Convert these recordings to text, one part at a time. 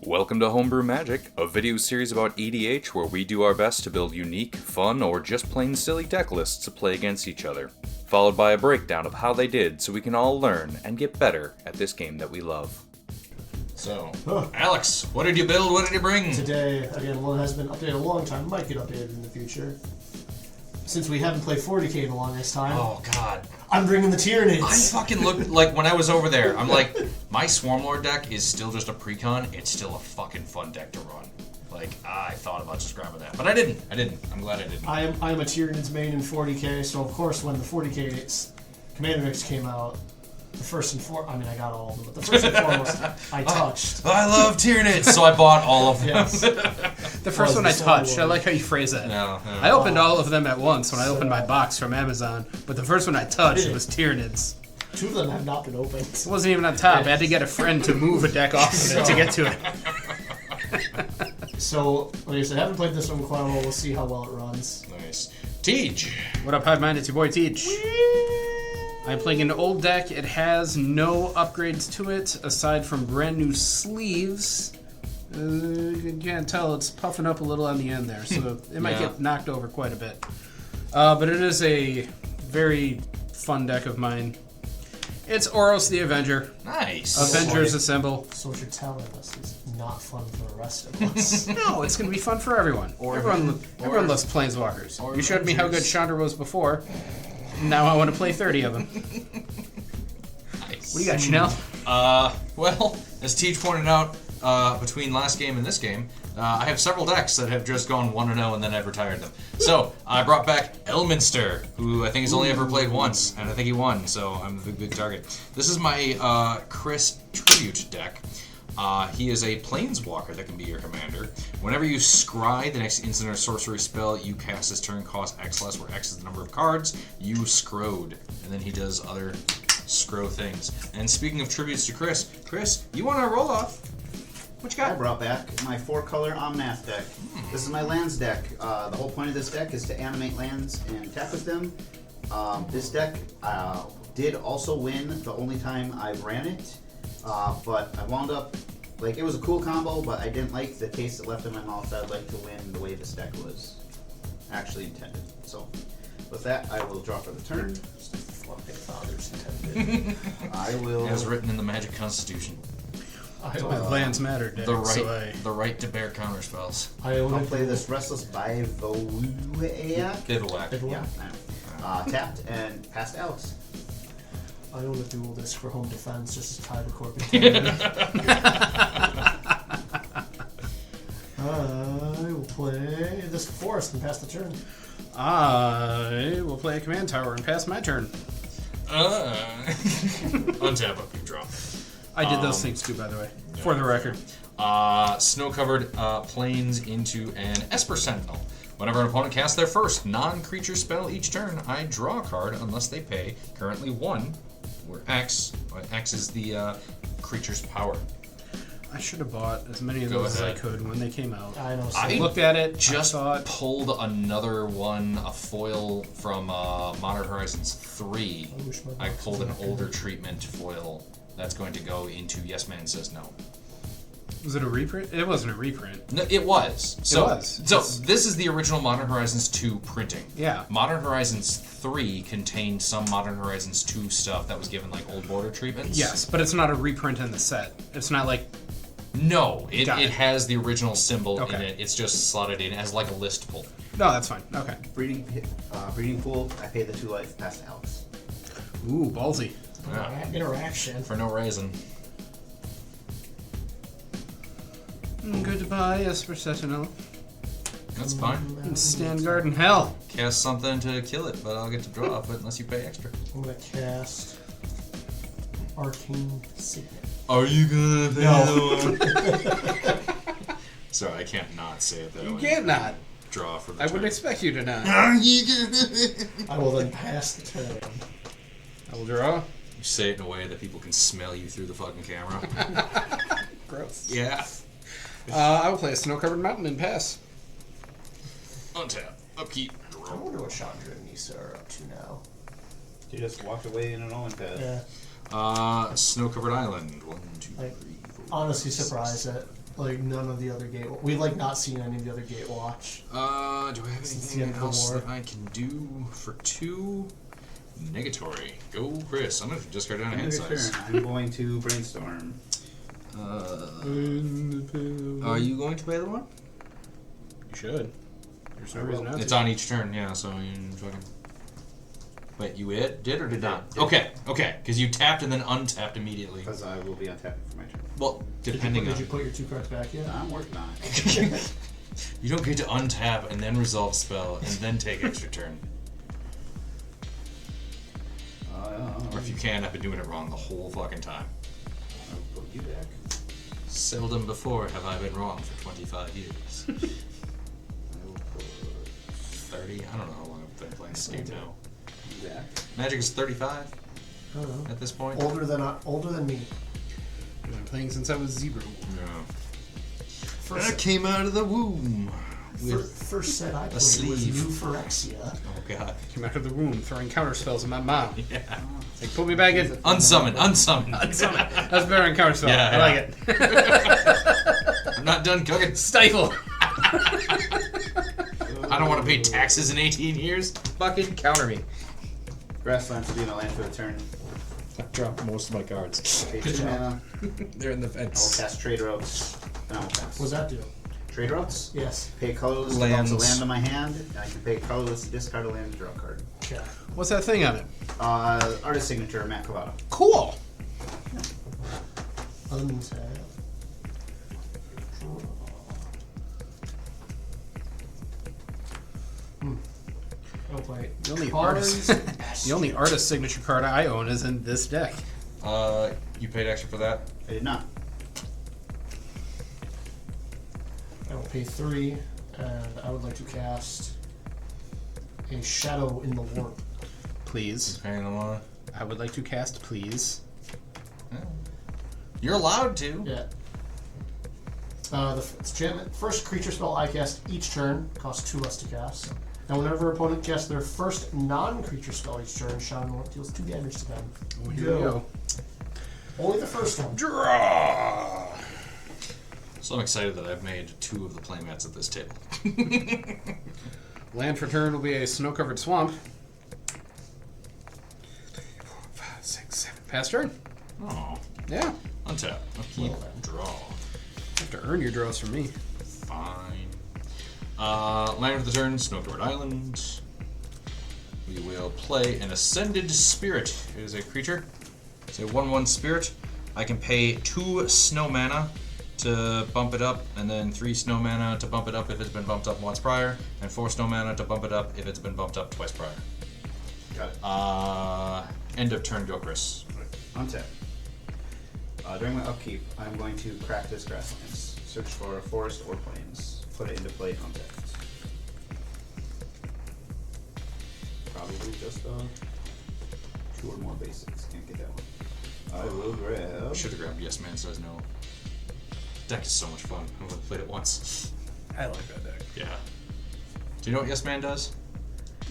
Welcome to Homebrew Magic, a video series about EDH where we do our best to build unique, fun, or just plain silly deck lists to play against each other, followed by a breakdown of how they did so we can all learn and get better at this game that we love. So, Alex, what did you build? What did you bring? Today, again, one has been updated a long time, might get updated in the future. Since we haven't played 40k in the longest time. Oh, God. I'm bringing the Tyranids. I fucking looked, like, when I was over there, I'm like, my Swarmlord deck is still just a precon. It's still a fucking fun deck to run. Like, I thought about just grabbing that. But I didn't. I'm glad I didn't. I am a Tyranids main in 40k, so of course when the 40k Commander decks came out, the first and foremost, I mean I got all of them, but the first and foremost I touched. I love Tyranids, so I bought all of them. Yes. The first one I touched. I like how you phrase that. No. I opened all of them at once when I opened my box from Amazon, but the first one I touched was Tyranids. Two of them have not been opened. It wasn't even on top. I had to get a friend to move a deck off of it to get to it. So, like I said, I haven't played this one quite a while. We'll see how well it runs. Nice. Tej. What up, Hive Mind? It's your boy Teach. I'm playing an old deck. It has no upgrades to it aside from brand new sleeves. You can't tell, it's puffing up a little on the end there, so it might get knocked over quite a bit. But it is a very fun deck of mine. It's Oros the Avenger. Nice. Avengers Assemble. So what you're telling us is not fun for the rest of us. No, it's going to be fun for everyone. Everyone loves Planeswalkers. You showed me how good Chandra was before. Now I want to play 30 of them. Nice. What do you got, Chanel? Well, as Tej pointed out, between last game and this game, I have several decks that have just gone 1-0 and then I've retired them. So, I brought back Elminster, who I think he's only ever played once, and I think he won, so I'm a big target. This is my Chris Tribute deck. He is a Planeswalker that can be your commander. Whenever you scry the next instant or sorcery spell you cast this turn costs X less, where X is the number of cards, you scrowed. And then he does other scrow things. And speaking of tributes to Chris, you want to roll off? What you got? I brought back my 4-color Omnath deck. This is my lands deck. The whole point of this deck is to animate lands and tap with them. This deck did also win the only time I ran it. But I wound up, like, it was a cool combo, but I didn't like the taste it left in my mouth. I'd like to win the way this deck was actually intended. So, with that, I will draw for the turn. Just what their fathers intended. I will... As written in the Magic Constitution. Lands matter deck. The right to bear counter spells. I'll play this Restless by Voea. Give it a whack. Yeah, I know. Tapped and passed Alex. I own a dual disc for home defense, just to tie the cork. I will play this forest and pass the turn. I will play a command tower and pass my turn. Untap up, you draw. I did those things too, by the way, for the record. Snow-covered plains into an Esper Sentinel. Whenever an opponent casts their first non-creature spell each turn, I draw a card unless they pay currently 1, where X is the creature's power. I should have bought as many of those as I could when they came out. I know. I Looked at it, just pulled another one, a foil from Modern Horizons 3. I pulled an older treatment foil that's going to go into Yes Man Says No. Was it a reprint? It wasn't a reprint. No, it was. So This Yeah. Modern Horizons 3 contained some Modern Horizons 2 stuff that was given like old border treatments. Yes, but it's not a reprint in the set. It's not like... No, it has the original symbol in Okay. it. It's just slotted in as like a list pull. No, that's fine. Okay. Breeding Pool, I pay the 2 life, passed Alex. Ooh, ballsy. Yeah. Interaction. For no reason. Goodbye, Esper Sentinel. That's fine. Stand guard in hell. Cast something to kill it, but I'll get to draw off it unless you pay extra. I'm going to cast Arcane Signet. Are you gonna pay No. Sorry, I can't not say it that way. You can't not. Draw for the I turn. wouldn't expect you to not. Are you gonna... I will then pass the turn. I will draw. You say it in a way that people can smell you through the fucking camera. Gross. Yeah. I will play a snow-covered mountain and pass. Untap. Upkeep. I Draw. wonder what Chandra and Nisa are up to now. You just walked away in an Owen pad. Yeah. Snow-covered island. 1, 2, 3, 4. Honestly surprised that like none of the other gate. We've like not seen any of the other gate watch. Do I have Since the anything end of the else war. that I can do for 2? Negatory. Go, Chris. I'm gonna discard down a hand Your size. turn. I'm going to brainstorm. Are you going to play the one? You should. There's no I will. reason not It's to. on each turn, yeah. So you fucking. Wait, you did or did not? Did. Okay, because you tapped and then untapped immediately. Because I will be untapping for my turn. Well, depending Did on. you put your 2 cards back yet? I'm working on it. You don't get to untap and then resolve spell and then take extra turn. Or if you can, I've been doing it wrong the whole fucking time. I'll put you back. Seldom before have I been wrong for 25 years. I will put 30? I don't know how long I've been playing this game now. you back. Magic is 35 I don't know. at this point. Older than me. I've been playing since I was 0. Yeah. I came out of the womb. First set I played sleeve. was New Phyrexia. Oh god. Came out of the womb throwing counter spells at my mom. Yeah. Like, put me back in. Unsummon. That's better than counter spell. Yeah, I like it. I'm not done cooking. Stifle. I don't want to pay taxes in 18 years. Fucking counter me. Grasslands will be in a land for the turn. I dropped most of my cards. Pay Good 2 job. mana. They're in the I will fence. cast Trade Routes. And I will pass. What's that do? Trade Routes? Yes. Pay colorless, Lands. develops a land on my hand, and I can pay colorless, discard a land, and draw a card. Okay. What's that thing on it? Artist signature, Matt Cavada. Cool. Untap. Oh wait. The only Cards. artist, the only artist signature card I own is in this deck. You paid extra for that? I did not. I will pay 3, and I would like to cast a Shadow in the Warp. Please. Paying the one. I would like to cast, please. You're allowed to. Yeah. First creature spell I cast each turn costs 2 less to cast. And whenever opponent casts their first non-creature spell each turn, Shadow in the Warp deals 2 damage to them. Here we go. Only the first one. Draw. So I'm excited that I've made 2 of the playmats at this table. Land for turn will be a snow-covered swamp. 3, 4, 5, 6, 7. Pass turn. Oh. Yeah. Untap. Upkeep. Well then. Draw. You have to earn your draws from me. Fine. Land for the turn, Snow-Covered Island. We will play an Ascended Spirit. It is a creature. It's a 1/1 spirit. I can pay 2 snow mana to bump it up, and then 3 snow mana to bump it up if it's been bumped up once prior, and 4 snow mana to bump it up if it's been bumped up twice prior. Got it. End of turn, go Chris. Untap. During my upkeep, I'm going to crack this Grasslands. Search for a forest or plains. Put it into play untapped. Probably just 2 or more basics. Can't get that one. I will grab. Should have grabbed Yes Man Says No. Deck is so much fun. I've only played it once. I like that deck. Yeah. Do you know what Yes Man does?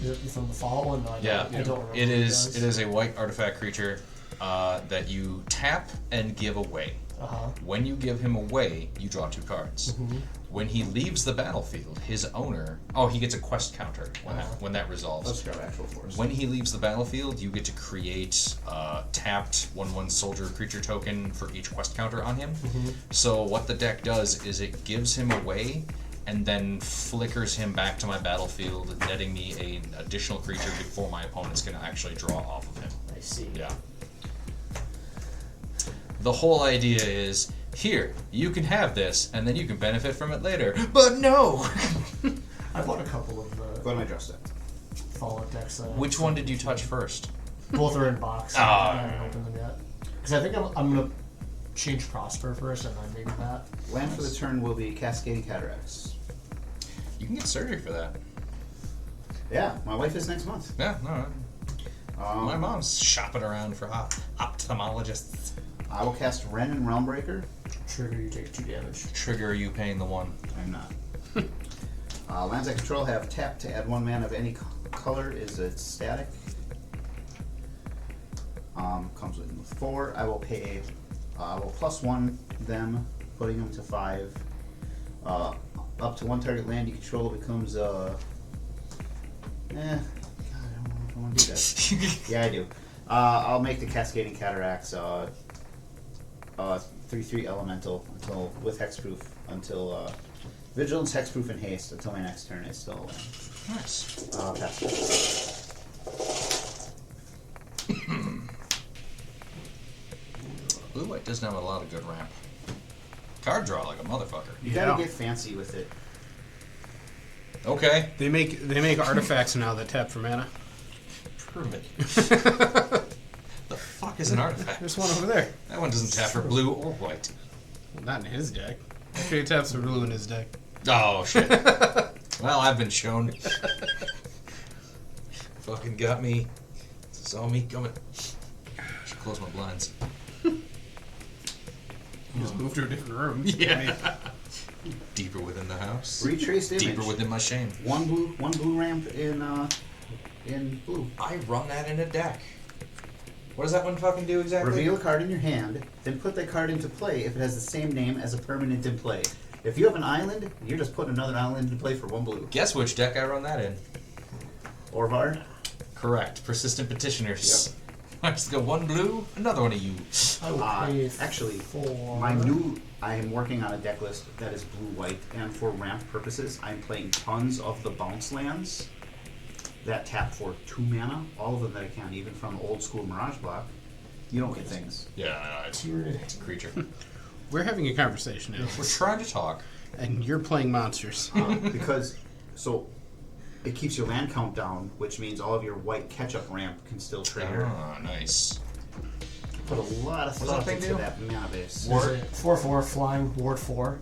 Is it from the fall one? No, I Yeah, don't remember. it what is. does. It is a white artifact creature that you tap and give away. Uh-huh. When you give him away, you draw 2 cards. Mm-hmm. When he leaves the battlefield, his owner. Oh, he gets a quest counter when that resolves. Let's grab actual forest. When he leaves the battlefield, you get to create tapped 1/1 soldier creature token for each quest counter on him. Mm-hmm. So what the deck does is it gives him away and then flickers him back to my battlefield, netting me an additional creature before my opponent's going to actually draw off of him. I see. Yeah. The whole idea is, here, you can have this, and then you can benefit from it later. But no! I bought a couple of Go to my draw step. Fallout decks. Which one did you touch first? Both are in box. Ah. I haven't opened them yet. Because I think I'm going to change Prosper first, and then maybe that. Land for the turn will be Cascading Cataracts. You can get surgery for that. Yeah, my wife is next month. Yeah, no. My mom's shopping around for ophthalmologists. I will cast Wrenn and Realmbreaker. Trigger, you take 2 damage. Trigger, are you paying the 1? I'm not. Lands I control have tap to add 1 mana of any color. Is it static? Comes with 4. I will pay. I will +1 them putting them to 5. Up to 1 target land you control becomes God, I don't know if I want to do that. Yeah, I do. I'll make the Cascading Cataracts 3/3 elemental until with hexproof until vigilance, hexproof, and haste until my next turn. It's still Nice. pass. Blue white doesn't have a lot of good ramp. Card draw like a motherfucker. You gotta get fancy with it. Okay. They make artifacts now that tap for mana. Prove it. The fuck is an artifact? There's one over there. That one doesn't tap for blue or white. Well, not in his deck. Actually, it taps for blue in his deck. Oh shit. Well, I've been shown. Fucking got me. Saw me coming. Should close my blinds. You just moved to a different room. Yeah. Deeper within the house. Retraced image. Deeper within my shame. One blue ramp in blue. I run that in a deck. What does that one fucking do exactly? Reveal a card in your hand, then put that card into play if it has the same name as a permanent in play. If you have an island, you're just putting another island into play for 1 blue. Guess which deck I run that in? Orvar? Correct. Persistent Petitioners. Yep. I just go 1 blue, another one of you. I will play Actually, for I am working on a deck list that is blue-white, and for ramp purposes, I'm playing tons of the bounce lands that tap for 2 mana, all of them that I can, even from old school Mirage block. You don't get things. Yeah, it's a creature. We're having a conversation now, We're trying to talk. and you're playing monsters. Because, so, it keeps your land count down, which means all of your white catch-up ramp can still trigger. Oh, nice. Put a lot of What does thought that thing into do? that mana base. There's a 4/4 flying ward 4,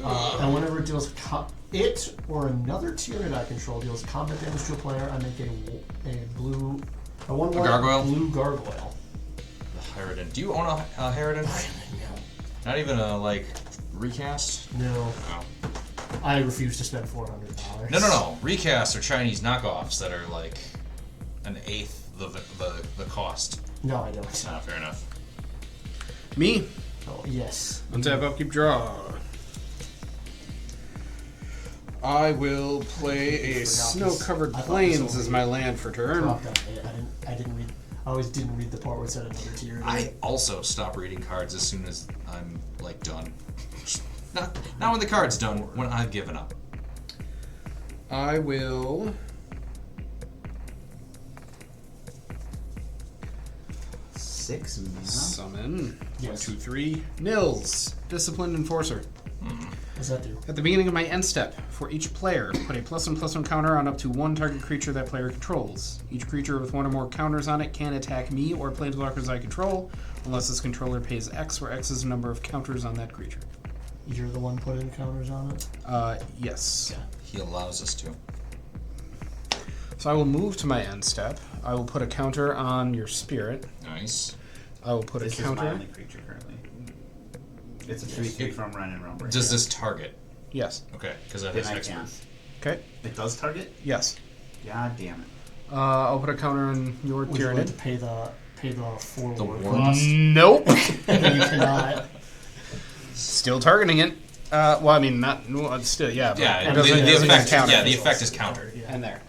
and whenever it deals it or another Tyranid I control deals combat damage to a player, I make a 1/1 gargoyle? blue gargoyle. Harridan. Do you own a Harridan? Not even a, recast? No, No. I refuse to spend $400. No. Recasts are Chinese knockoffs that are like an eighth the cost. No, I don't. Ah, fair enough. Me? Oh, yes. Untap, upkeep, draw. I will play a Snow-Covered I thought Plains this as my land for turn. Dropped that. I didn't read. I always didn't read the part where it said another tier. I also stop reading cards as soon as I'm done. Not when the card's done, when I've given up. I will... Six mana? Summon. Yes. 1, 2, 3. Nils. Disciplined Enforcer. What's that do? At the beginning of my end step, for each player, put a +1/+1 counter on up to 1 target creature that player controls. Each creature with 1 or more counters on it can attack me or planeswalkers I control, unless its controller pays X, where X is the number of counters on that creature. You're the one putting counters on it. Yes. Yeah. He allows us to. So I will move to my end step. I will put a counter on your spirit. Nice. I will put This a is my counter. only creature currently. It's a 3/3 from Run and Realm Break. Does this target? Yes. Okay, because that Then is I expert. can't. Okay. It does target? Yes. God damn it. I'll put a counter on your Would you like to Tyranid. pay the forward war cost? Nope. And then you cannot. Still targeting it. Well, I mean, not. Well, still, yeah. But Yeah, it the doesn't effect. counter. Yeah, the effect is countered. Yeah. And there.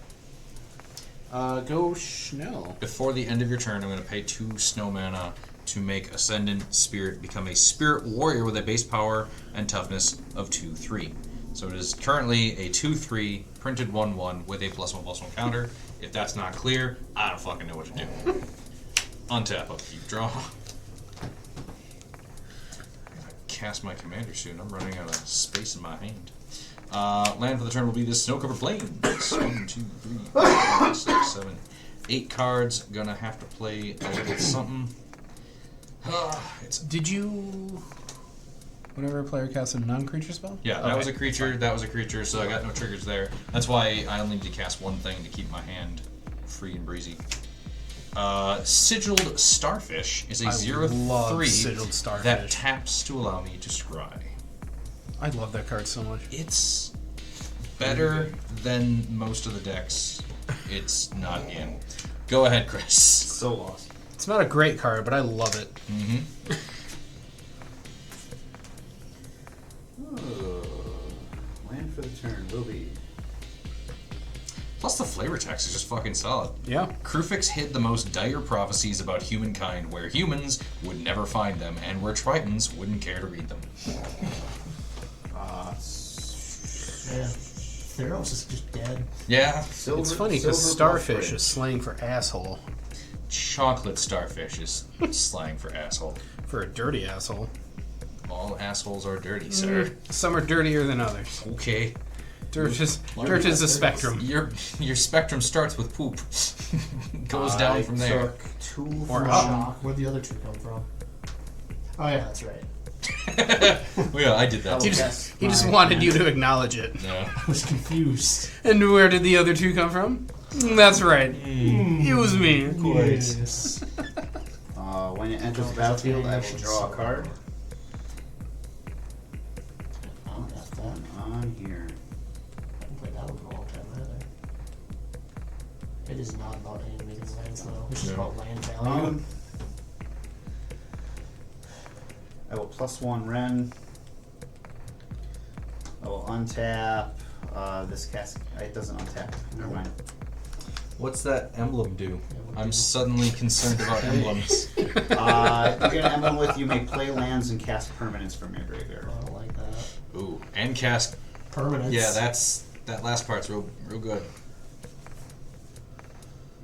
Go Schnell. Before the end of your turn, I'm going to pay 2 snow mana to make Ascendant Spirit become a Spirit Warrior with a base power and toughness of 2/3. So it is currently a 2/3 printed 1/1 with a +1/+1 counter. If that's not clear, I don't fucking know what to do. Untap, upkeep, draw. Cast my commander soon. I'm running out of space in my hand. Land for the turn will be this Snow-Covered Plains. 1, 2, 3, 4, 5, 6, 7, 8 cards. Gonna have to play a little something. Did you. Whenever a player casts a non-creature spell? Yeah, that was a creature. That was a creature. So I got no triggers there. That's why I only need to cast one thing to keep my hand free and breezy. Sigiled Starfish is a I love 0/3 Sigiled Starfish. that taps to allow me to scry. I love that card so much. It's better than most of the decks it's not in. Go ahead, Chris. So lost. It's not a great card, but I love it. for the turn will be... Plus the flavor text is just fucking solid. Yeah. Krufix hid the most dire prophecies about humankind, where humans would never find them, and where Tritons wouldn't care to read them. Yeah. Theros is just dead. Yeah. It's funny because starfish is slang for asshole. Chocolate starfish is slang for asshole. For a dirty asshole. All assholes are dirty, sir. Some are dirtier than others. Okay. Dirt is a spectrum. Your spectrum starts with poop. Goes down from there. Took 2 Or from... Shock. Where'd the other 2 come from? Oh yeah, that's right. Well, yeah, I did that. He just wanted you to acknowledge it. No. I was confused. And where did the other 2 come from? That's right. It was me. Yes. When it enters the battlefield, I will draw a card. On here. I haven't played that one for a long time either. It is not about animating lands though. It's just about land value. I will +1 Ren. I will untap this cast. It doesn't untap. Never mind. What's that emblem do? I'm suddenly concerned about emblems. You get an emblem with you may play lands and cast permanents from your graveyard. I don't like that. Ooh, and cast. Permanents. Yeah, that last part's real good.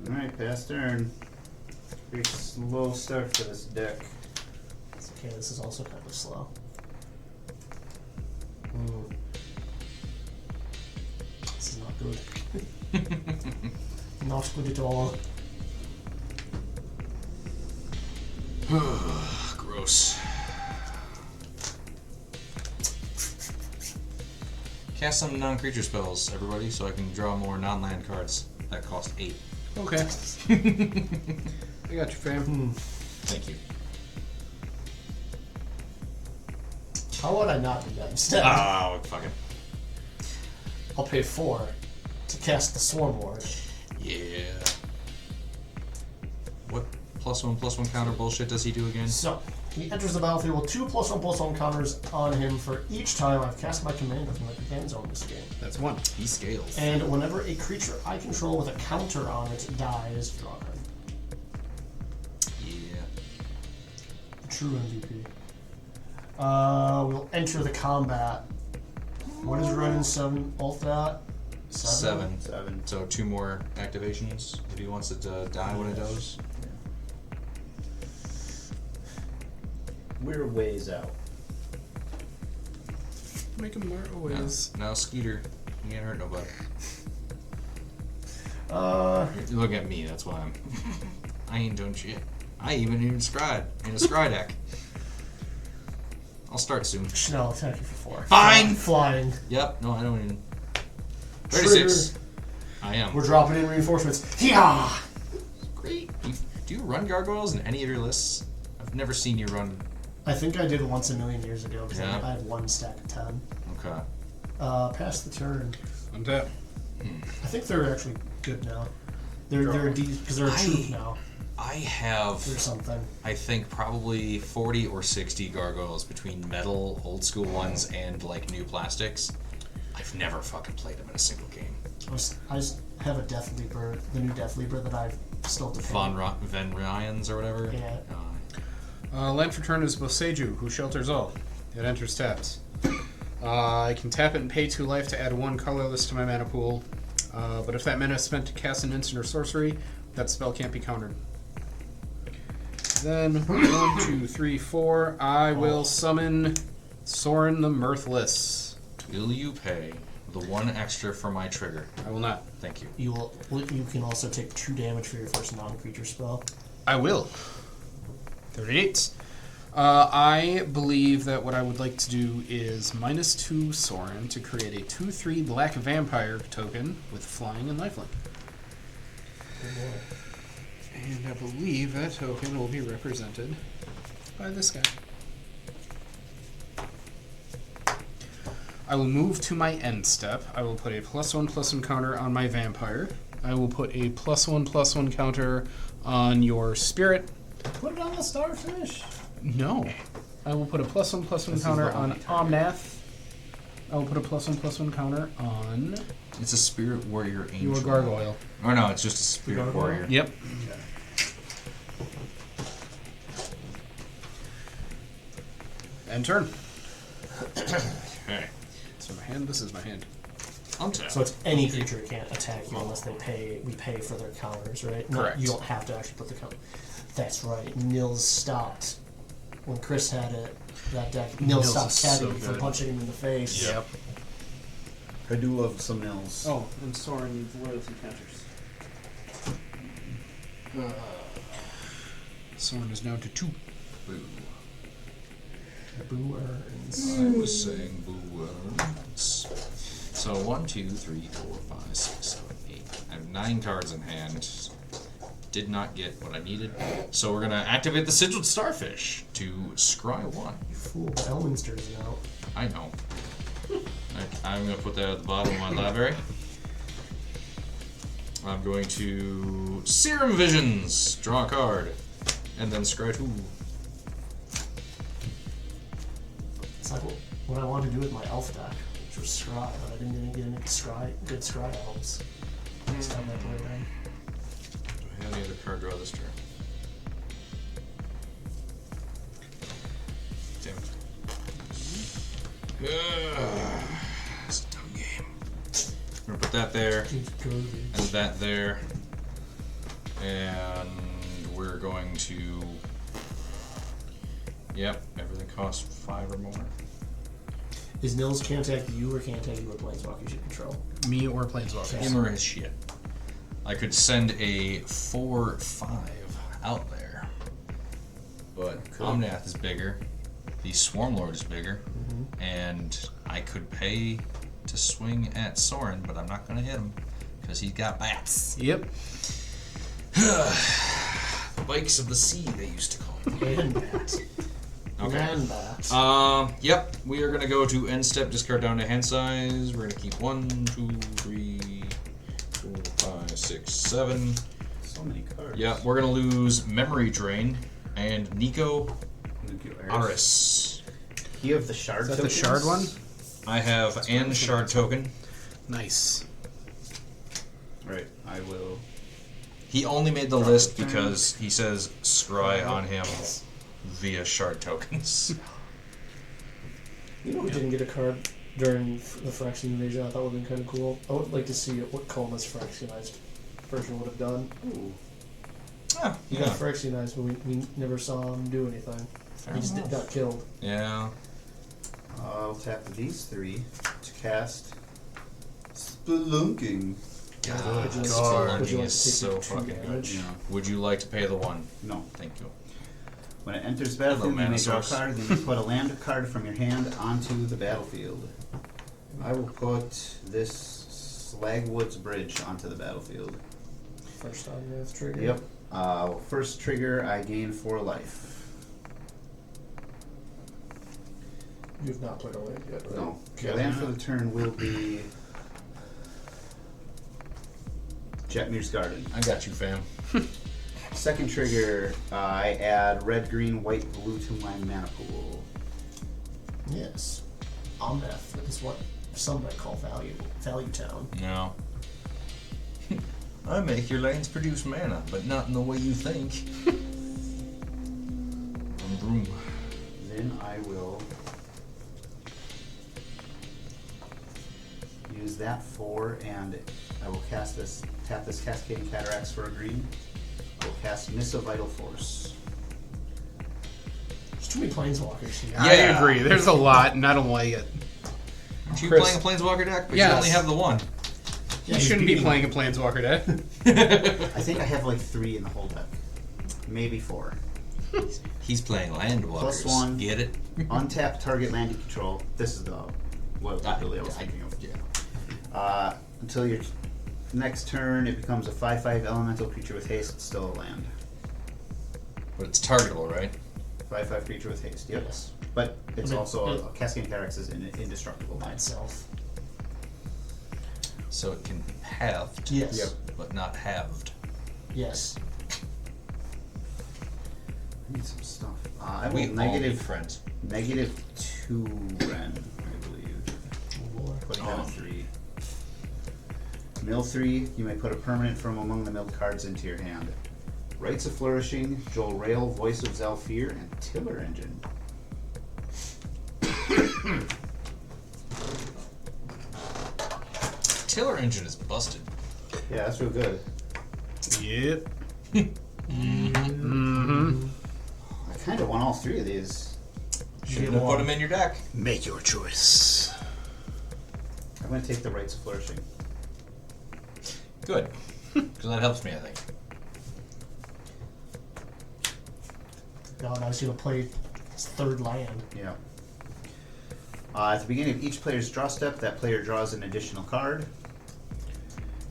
Alright, pass turn. Pretty slow start for this deck. It's okay, this is also kind of slow. This is not good. Not good at all. Gross. Cast some non-creature spells, everybody, so I can draw more non-land cards that cost 8. Okay. I got you, fam. Thank you. How would I not do that instead? Oh, fucking. I'll pay 4 to cast the Swarmlord. Yeah. What +1/+1 counter bullshit does he do again? So, he enters the battlefield with 2 +1/+1 counters on him for each time I've cast my commander from my command zone this game. That's 1. He scales. And whenever a creature I control with a counter on it dies, draw a card. Yeah. True MVP. We'll enter the combat. What is running 7 ult at? 7. 7. So 2 more activations if he wants it to die when it does. We're ways out. Make him more always. Now Skeeter, he can't hurt nobody. Uh, Look at me, that's why I'm. I ain't doing shit. I even in Scry deck. I'll start soon. No, attack you for 4. Fine! Flying. Yep, no, I don't even. 36. Trigger. I am. We're dropping in reinforcements. Yeah. Great. Do you run gargoyles in any of your lists? I've never seen you run. I think I did once a million years ago because Yeah. I had 1 stack of 10. Okay. Pass the turn. Untap. I think they're actually good now. They're because they're a troop now I have, or something. I think, probably 40 or 60 gargoyles between metal, old school ones, and like new plastics. I've never fucking played them in a single game. I just have a Death Leaper, the new Death Leaper that I've still to pay. Van Ryans or whatever. Yeah. Land for turn is Boseiju, who shelters all. It enters taps. I can tap it and pay 2 life to add 1 colorless to my mana pool. But if that mana is spent to cast an instant or sorcery, that spell can't be countered. Then 1, 2, 3, 4. I will summon Sorin the Mirthless. Will you pay the 1 extra for my trigger? I will not. Thank you. You can also take 2 damage for your first non-creature spell. I will. 38. I believe that what I would like to do is -2 Sorin to create a 2/3 black vampire token with flying and lifelink. And I believe that token will be represented by this guy. I will move to my end step. I will put a +1/+1 counter on my vampire. I will put a +1/+1 counter on your spirit. Put it on the starfish. No. I will put a +1/+1 counter on Omnath. I'll put a +1/+1 counter on It's a Spirit Warrior Angel. your gargoyle. Oh no, it's just a Spirit Gargoyle? Warrior. Yep. And turn. Okay. So my hand. This is my hand. Untap. So it's any creature can't attack you unless they pay. We pay for their counters, right? Correct. You don't have to actually put the counter. That's right. Nils stopped when Chris had it. That deck. Nils stopped is tagging so you for good. punching him in the face. Yep. I do love some Nils. Oh, and Soren needs loyalty counters. Soren is now to 2. Boo. Boo earns. I was saying boo earns. So 1, 2, 3, 4, 5, 6, 7, 8. I have 9 cards in hand. Did not get what I needed. So we're gonna activate the Sigiled Starfish to scry 1. You fool. The Elminster's out. I know. I'm going to put that at the bottom of my library. I'm going to Serum Visions, draw a card, and then scry 2. It's like what I wanted to do with my elf deck, which was Scry, but I didn't even get any good Scry elves. Next time I play them. Do I have any other card draw this turn? Damn it. It's a dumb game. I'm going to put that there, and that there, and we're going to... Yep, everything costs 5 or more. Is Nils can't attack you or can't attack you with planeswalkers you control? Me or Planeswalker. Him or his shit. I could send a 4/5 out there, but Omnath is bigger, the Swarmlord is bigger, and I could pay to swing at Soren, but I'm not going to hit him because he's got bats. Yep. The bikes of the sea, they used to call them. Land-bat. Okay. Land-bat. Yep, we are going to go to end step, discard down to hand size. We're going to keep 1, 2, 3, 4, 5, 6, 7. So many cards. Yeah, we're going to lose Memory Drain and Nico Oros. You have the shard Is that the tokens? shard one? I have and Shard Token. Nice. Right, I will. He only made the list because he says scry on him via Shard Tokens. You know who didn't get a card during the Phyrexian invasion? I thought would have been kind of cool. I would like to see what Coma's Phyrexianized version would have done. Ooh. Yeah, He got Phyrexianized, but we never saw him do anything. He just got killed. Yeah. I'll tap these 3 to cast Spelunking. God, Would you like Spelunking to is take so your 2 fucking good. damage? Yeah. Would you like to pay the 1? No. Thank you. When it enters the battlefield, you may draw a Manosaurus. card, then you put a land card from your hand onto the battlefield. I will put this Slagwoods Bridge onto the battlefield. First on the trigger. Yep. First trigger, I gain 4 life. You've not played a land yet, right? No. Your land for the turn will be Jetmir's Garden. I got you, fam. Second trigger, I add red, green, white, blue to my mana pool. Yes. Omnath is what some might call value town. No. I make your lands produce mana, but not in the way you think. Vroom, vroom. Then I will use that 4, and I will cast this, tap this Cascading Cataracts for a green. I will cast Miss of Vital Force. There's too many planeswalkers here. I agree. There's a lot, and I don't like it. Aren't you Chris. playing a Planeswalker deck? But Yes. you only have the 1. Yeah, You he's shouldn't be beating playing a Planeswalker deck. I think I have like 3 in the whole deck. Maybe 4. He's playing Landwalkers. +1. Get it? Untap target land you control. This is the what really I was thinking of. Yeah. Until your next turn, it becomes a 5/5 elemental creature with haste. It's still a land. But it's targetable, right? 5/5 creature with haste. Yep. Yes. But it's I mean, also it- a Cascading Cataracts is indestructible. by itself. So it can be halved. Yes. Yep. But not halved. Yes. I need some stuff. I We will all need negative friends. -2 Ren, I believe. wrong. 3. Mill 3, you may put a permanent from among the milled cards into your hand. Rites of Flourishing, Joel Rail, Voice of Zalfir, and Tiller Engine. Tiller Engine is busted. Yeah, that's real good. Yep. I kind of want all 3 of these. Shouldn't have put them in your deck. Make your choice. I'm going to take the Rites of Flourishing. Good. Because that helps me, I think. No, I was going to play his third land. Yeah. At the beginning of each player's draw step, that player draws an additional card.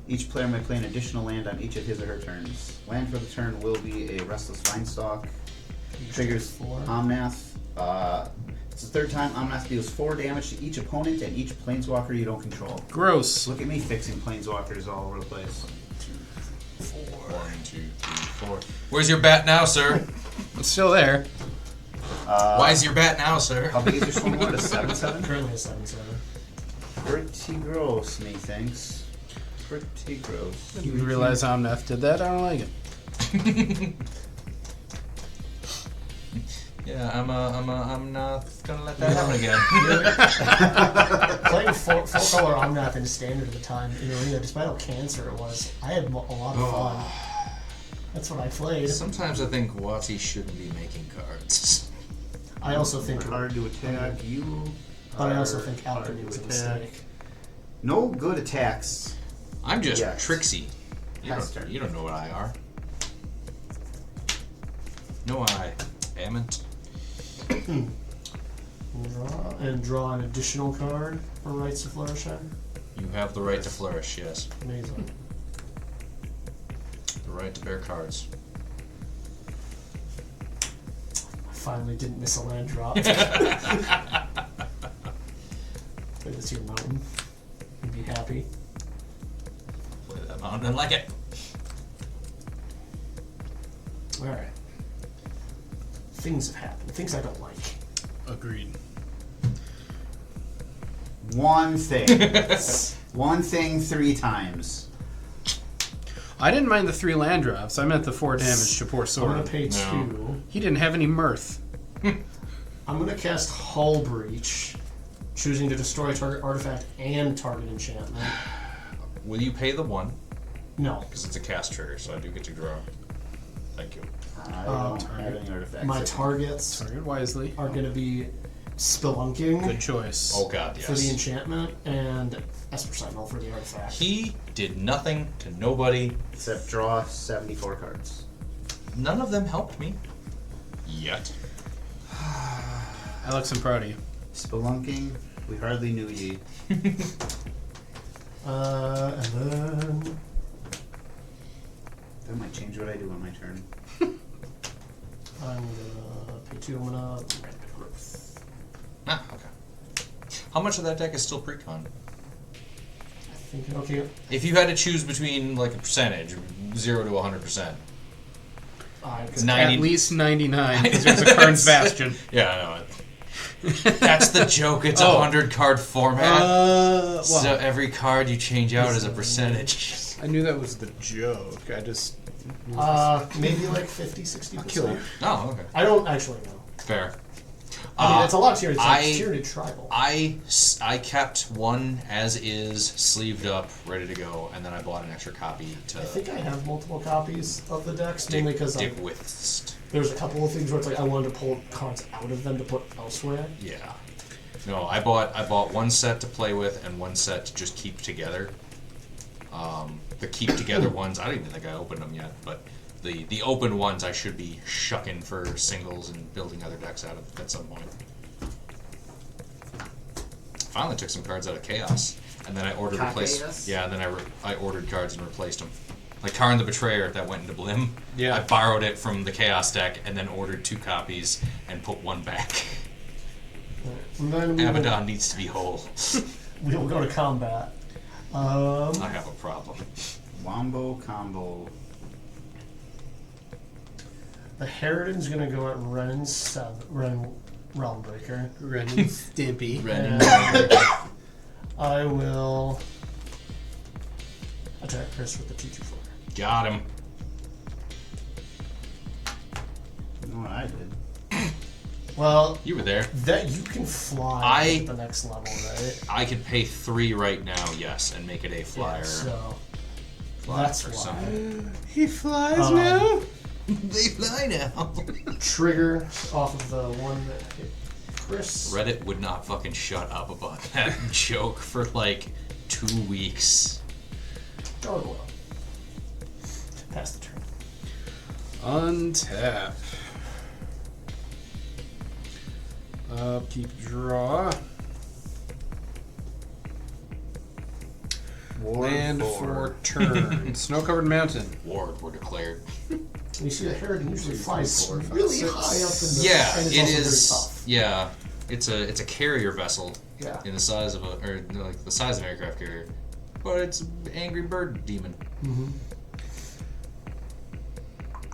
Each player may play an additional land on each of his or her turns. Land for the turn will be a Restless Vinestalk. Triggers 4. Omnath. It's the third time Omnath deals 4 damage to each opponent and each planeswalker you don't control. Gross. Look at me fixing planeswalkers all over the place. 1, 2, 3, 4. Where's your bat now, sir? It's still there. Why is your bat now, sir? How big is your Swarmlord? A 7/7? Currently a 7/7. Pretty gross, methinks. Pretty gross. You realize Omnath did that? I don't like it. Yeah, I'm not gonna let that happen again. Playing full color Omnath in standard at the time in Arena, despite how cancer it was, I had a lot of fun. That's what I played. Sometimes I think Watsy shouldn't be making cards. I also think Hard to attack you. But I also Hard think Alchemy was a attack. mistake. No good attacks. I'm just Yes. Trixie. Pass turn. You don't know what I are. No, I amn't. Draw an additional card for Rites of Flourishing. You have the right to flourish, yes. Amazing. The right to bear cards. I finally didn't miss a land drop. Play this here mountain. And be happy. Play that mountain and like it. Alright. Things have happened. Things I don't like. Agreed. One thing. One thing 3 times. I didn't mind the 3 land drops. I meant the 4 damage to poor I'm sword. gonna pay 2. No. He didn't have any mirth. I'm gonna cast Hull Breach, choosing to destroy target artifact and target enchantment. Will you pay the 1? No. Because it's a cast trigger, so I do get to draw. Thank you. I don't have any artifacts. My targets Target wisely. are gonna be Spelunking Good choice. Oh god, for the yes. enchantment and Esper Sentinel for the artifact. He did nothing to nobody. Except draw 74 cards. None of them helped me. Yet. Alex, I'm proud of you. Spelunking, we hardly knew ye. And then That might change what I do on my turn. I'm gonna pay 2. I'm gonna Rapid Growth. Ah, okay. How much of that deck is still pre-con? I think okay. If you had to choose between like a percentage, 0 to 100%. It's 90. At least 99, because there's a Karn's Bastion. Yeah, I know it. That's the joke. It's a 100 card format. Well, So every card you change out is a percentage. I knew that was the joke. I just... maybe like 50-60%. I'll kill you. Oh, okay. I don't actually know. Fair. I mean, it's a lot tiered. It's like I- tiered tribal. I kept one as is, sleeved up, ready to go, and then I bought an extra copy to I think I have multiple copies of the decks, stick, mainly because stick with. there's a couple of things where it's like I wanted to pull cards out of them to put elsewhere. Yeah. No, I bought one set to play with and one set to just keep together. The keep together ones, I don't even think I opened them yet, but the open ones I should be shucking for singles and building other decks out of at some point. Finally took some cards out of Chaos, and then I ordered Chaos? Yeah, and then I ordered cards and replaced them. Like Karn the Betrayer that went into Blim. Yeah. I borrowed it from the Chaos deck and then ordered 2 copies and put 1 back. And then we Abaddon needs to be whole. will go to combat. I have a problem. Wombo combo. The Harridan's gonna go at Ren 7, Ren Realmbreaker. Ren and Stimpy. Ren. I will attack Chris with the 2/2 flare. Got him. You know what I did? Well, You were there. that you can fly at the next level, right? I could pay 3 right now, yes, and make it a flyer. Yeah, so Flyer that's or why. something. He flies now. They fly now. Trigger off of the one that hit Chris. Reddit would not fucking shut up about that joke for like 2 weeks. Gargoyle. Pass the turn. Untap. Upkeep, draw. Land for turn. Snow-covered mountain. Ward were declared. You see the Harridan usually flies really high up in the Yeah, and it's it also is. very tough. Yeah, it's a carrier vessel. Yeah. In the size of like the size of an aircraft carrier, but it's an angry bird demon. Mm-hmm.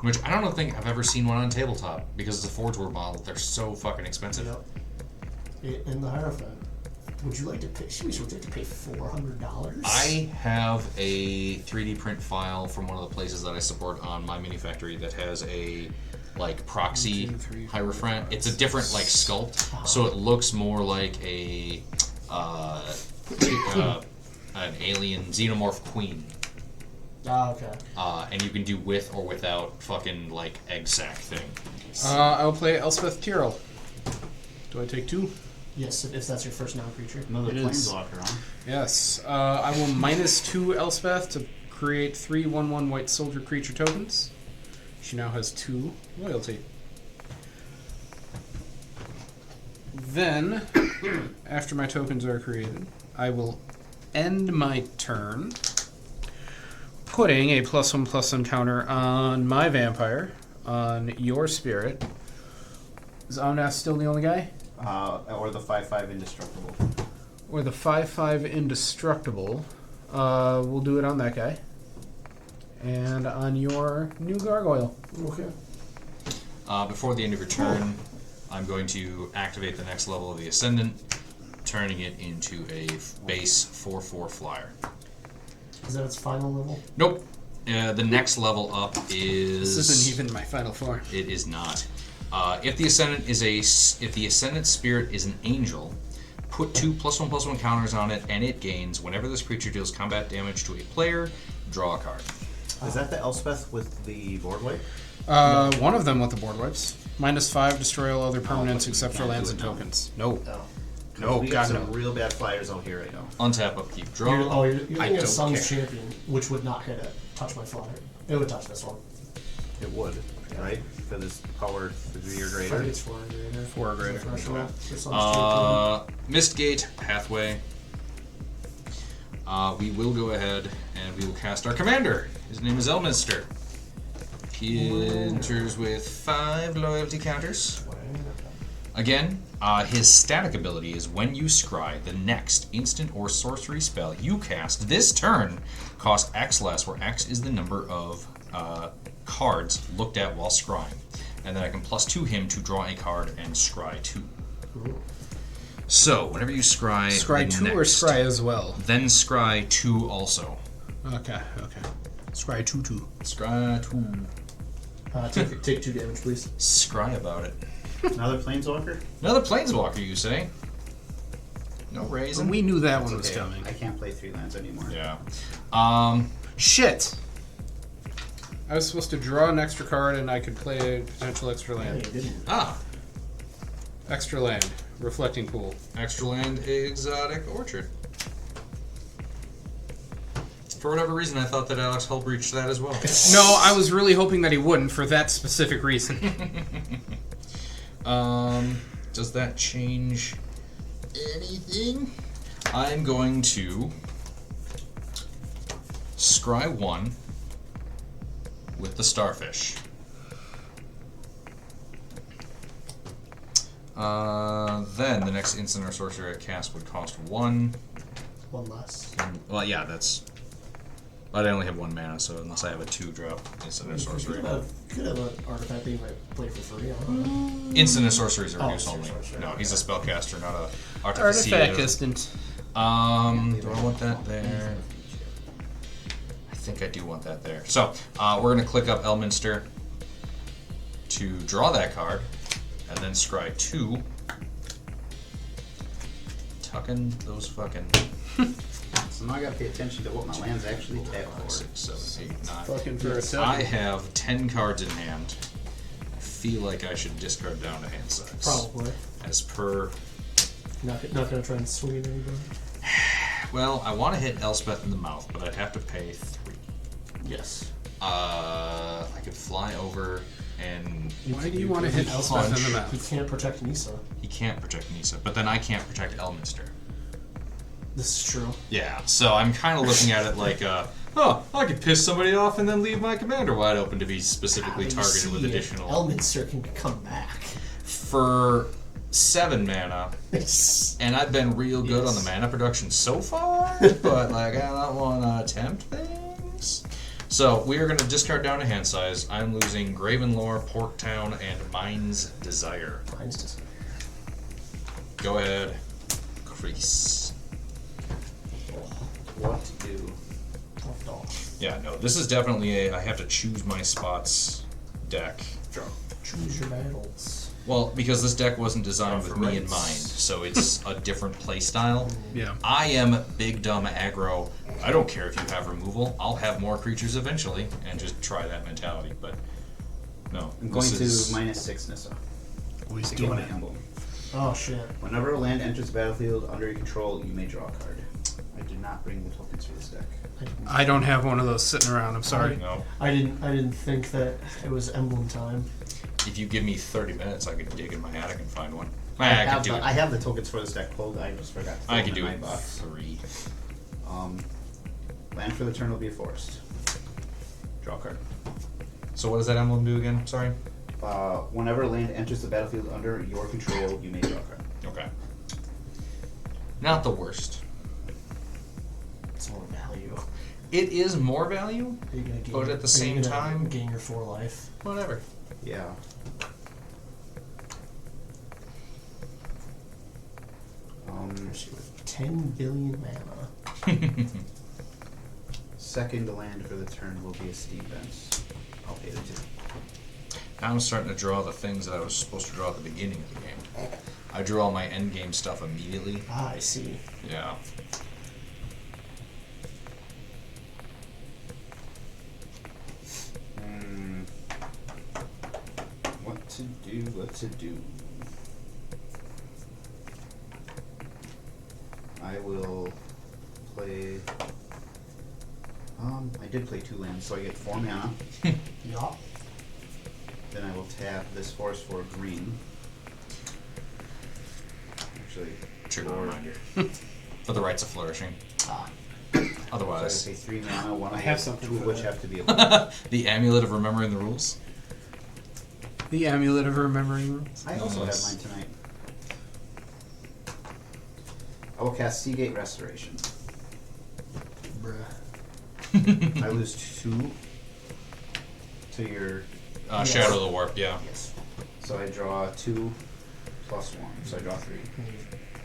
Which I don't think I've ever seen one on tabletop because it's a Forge World model. They're so fucking expensive. Yep. In the Hierophant. Would you like to pay? Would you like to pay $400? I have a 3D print file from one of the places that I support on my mini factory that has a like proxy 1, 2, 3, 4, Hierophant. 5, It's a different like sculpt, so it looks more like a an alien xenomorph queen. Ah, okay. And you can do with or without fucking like egg sac thing. I'll play Elspeth Tyrrell. Do I take 2? Yes, if that's your first non-creature. Another It is. planeswalker, huh? Yes. I will -2 Elspeth to create 3 1/1 white soldier creature tokens. She now has 2 loyalty. Then, after my tokens are created, I will end my turn, putting a +1/+1 counter on my vampire, on your spirit. Is Omnath still the only guy? Or the 5/5 indestructible. Or the 5/5 indestructible. We'll do it on that guy. And on your new gargoyle. Okay. Before the end of your turn, I'm going to activate the next level of the Ascendant, turning it into a base 4/4 flyer. Is that its final level? Nope. The next level up is. This isn't even my final form. It is not. If the Ascendant Spirit is an angel, put 2 +1/+1 counters on it, and it gains whenever this creature deals combat damage to a player. Draw a card. Is that the Elspeth with the board wipe? One of them with the board wipes. -5, destroy all other permanents but you except for can't lands do and it now. tokens. No. No, we got God, some no. real bad flyers out here right now. Untap, upkeep, draw. You're I thinking don't of Sun's care. Champion, which would not hit it. Touch my flyer. It would touch this one. It would, right? Because it's power 3 or I greater. think it's 4 or greater. 4 or greater. Threshold for Sun's Mistgate, Pathway. We will go ahead and we will cast our commander. His name is Elminster. He enters with 5 loyalty counters. Champion. Again, his static ability is when you scry, the next instant or sorcery spell you cast this turn costs X less, where X is the number of cards looked at while scrying. And then I can +2 him to draw a card and scry 2. So, whenever you scry... Scry the 2 or next, scry as well? Then scry 2 also. Okay. Scry 2/2. Scry 2. Take 2 damage, please. Scry about it. Another planeswalker? Another Planeswalker, you say? No raisin. We knew that one was Okay, coming. I can't play 3 lands anymore. Yeah. Shit! I was supposed to draw an extra card and I could play a potential extra Yeah, land. you didn't. Extra land. Reflecting Pool. Extra land, exotic orchard. For whatever reason, I thought that Alex Hull breached that as well. No, I was really hoping that he wouldn't for that specific reason. Does that change anything? I'm going to scry 1 with the starfish. Then the next instant or sorcery I cast would cost 1. One less. Well, yeah, that's. But I only have 1 mana, so unless I have a 2-drop instant or You sorcery. could have an artifact that you might play for free. I don't know. Instant and sorceries are Oh, reduced sure, only. sure, sure. No, he's a spellcaster, not a artificer. Artifact instant. Do I want that there? I think I do want that there. So, we're going to click up Elminster to draw that card, and then scry 2. Tucking those fucking... So now I gotta pay attention to what my land's actually tapped 5, for. 6, 7, 8, 9. Fucking for a second. I have 10 cards in hand. I feel like I should discard down to hand size. Probably. As per... Not gonna try and swing at anybody. Well, I want to hit Elspeth in the mouth, but I'd have to pay 3. Yes. I could fly over and... Why do you want to hit Elspeth in the He mouth? can't protect Nisa. He can't protect Nisa, but then I can't protect Elminster. This is true. Yeah, so I'm kind of looking at it like, I could piss somebody off and then leave my commander wide open to be specifically targeted with additional... Elminster can come back. For 7 mana, and I've been real good on the mana production so far, but like I don't want to attempt things. So we are going to discard down to hand size. I'm losing Gravenlore, Porktown, and Mind's Desire. Mine's just... Go ahead, crease. What to do? Tough dog. Yeah, no, this is definitely I have to choose my spots deck. Choose your battles. Well, because this deck wasn't designed with me in Rights. mind, so it's a different play style. Yeah. I am big dumb aggro. I don't care if you have removal. I'll have more creatures eventually, and just try that mentality. But no, I'm going this to is- -6 Nissa. He's To get doing my it. emblem. Oh shit. Whenever a land enters the battlefield under your control, you may draw a card. I did not bring the tokens for this deck. I don't have one of those sitting around. I'm sorry. No. I didn't think that it was emblem time. If you give me 30 minutes, I could dig in my attic and find one. I have could do the, it. I have the tokens for this deck pulled. I just forgot to throw I them could in do my it. box. 3. Land for the turn will be a forest. Draw a card. So what does that emblem do again? Sorry. Whenever land enters the battlefield under your control, you may draw a card. Okay. Not the worst. It's more value. It is more value. Are you gonna gain, But at the are you same gonna time- gain your 4 life. Whatever. Yeah. Especially with 10 billion mana. Second land for the turn will be a steep bench. I'll pay the 2. Now I'm starting to draw the things that I was supposed to draw at the beginning of the game. I drew all my end game stuff immediately. Ah, I see. Yeah. What to do, what to do. I will play... I did play 2 lands, so I get 4 mana. Yup. Then I will tap this forest for green. Actually, Trigger four. reminder. For the rights of flourishing. Ah. So I Otherwise, pay 3 mana, one I of have which- something 2 of for which that. have to be a the amulet of remembering the rules. The amulet of remembering rules. I also Nice. have mine tonight. I will cast Seagate Restoration. Bruh. I lose 2 to your... Yes. Shadow of the Warp, yeah. Yes. So I draw 2 plus 1, so I draw 3. And you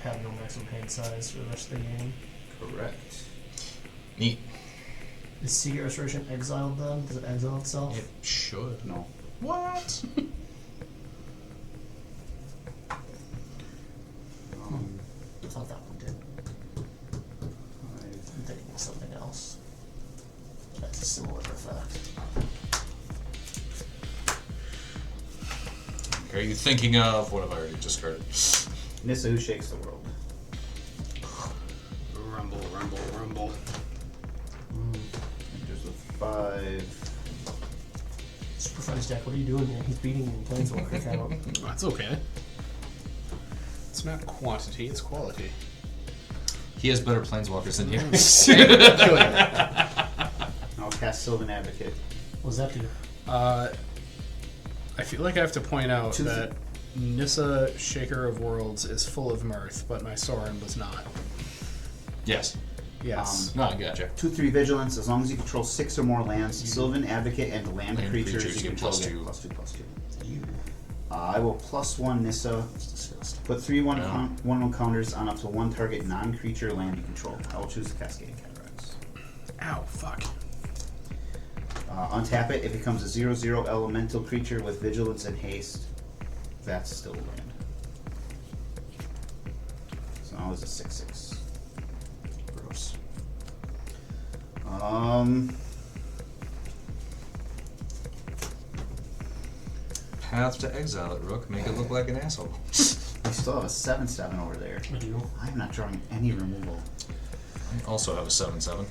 have no maximum hand size for the rest of the game. Correct. Neat. Is Secret Restoration exiled then? Does it exile itself? It should. No. What? I thought that one did. I- I'm thinking of something else. That's a similar effect. Are you thinking of what have I already discarded? Nissa Who Shakes the World. Rumble, rumble, rumble. Enters with 5. Superfriend's deck, what are you doing here? He's beating you in Planeswalker count. That's okay. It's not quantity, it's quality. He has better planeswalkers than you. I'll cast Sylvan Advocate. What does that do? I feel like I have to point out Two that Nissa Shaker of Worlds is full of mirth, but my Sorin was not. Yes. Yes. No, I gotcha. 2/3 Vigilance. As long as you control 6 or more lands, Sylvan Advocate and land Land creatures creatures you get control +2. get +2/+2. I will +1 Nissa. Put 3 1/1 counters on up to 1 target non-creature land you control. I will choose the Cascading Cataracts. Ow, fuck. Untap it. It becomes a 0/0 elemental creature with vigilance and haste. That's still a land. So now it's a 6/6. Gross. Path to exile it, Rook. Make it look like an asshole. We still have a 7/7 over there. I do. I'm not drawing any removal. I also have a 7/7.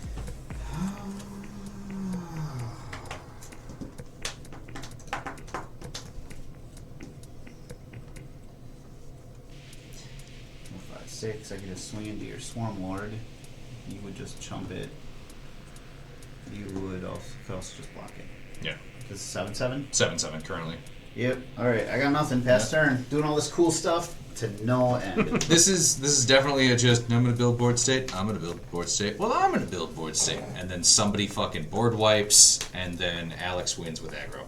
I could just swing into your Swarmlord. You would just chump it. You would also just block it. Yeah. This is 7/7? 7/7 currently. Yep. Alright, I got nothing. Pass turn. Doing all this cool stuff to no end. This is definitely a just, I'm gonna build board state, I'm gonna build board state, well I'm gonna build board state. And then somebody fucking board wipes, and then Alex wins with aggro.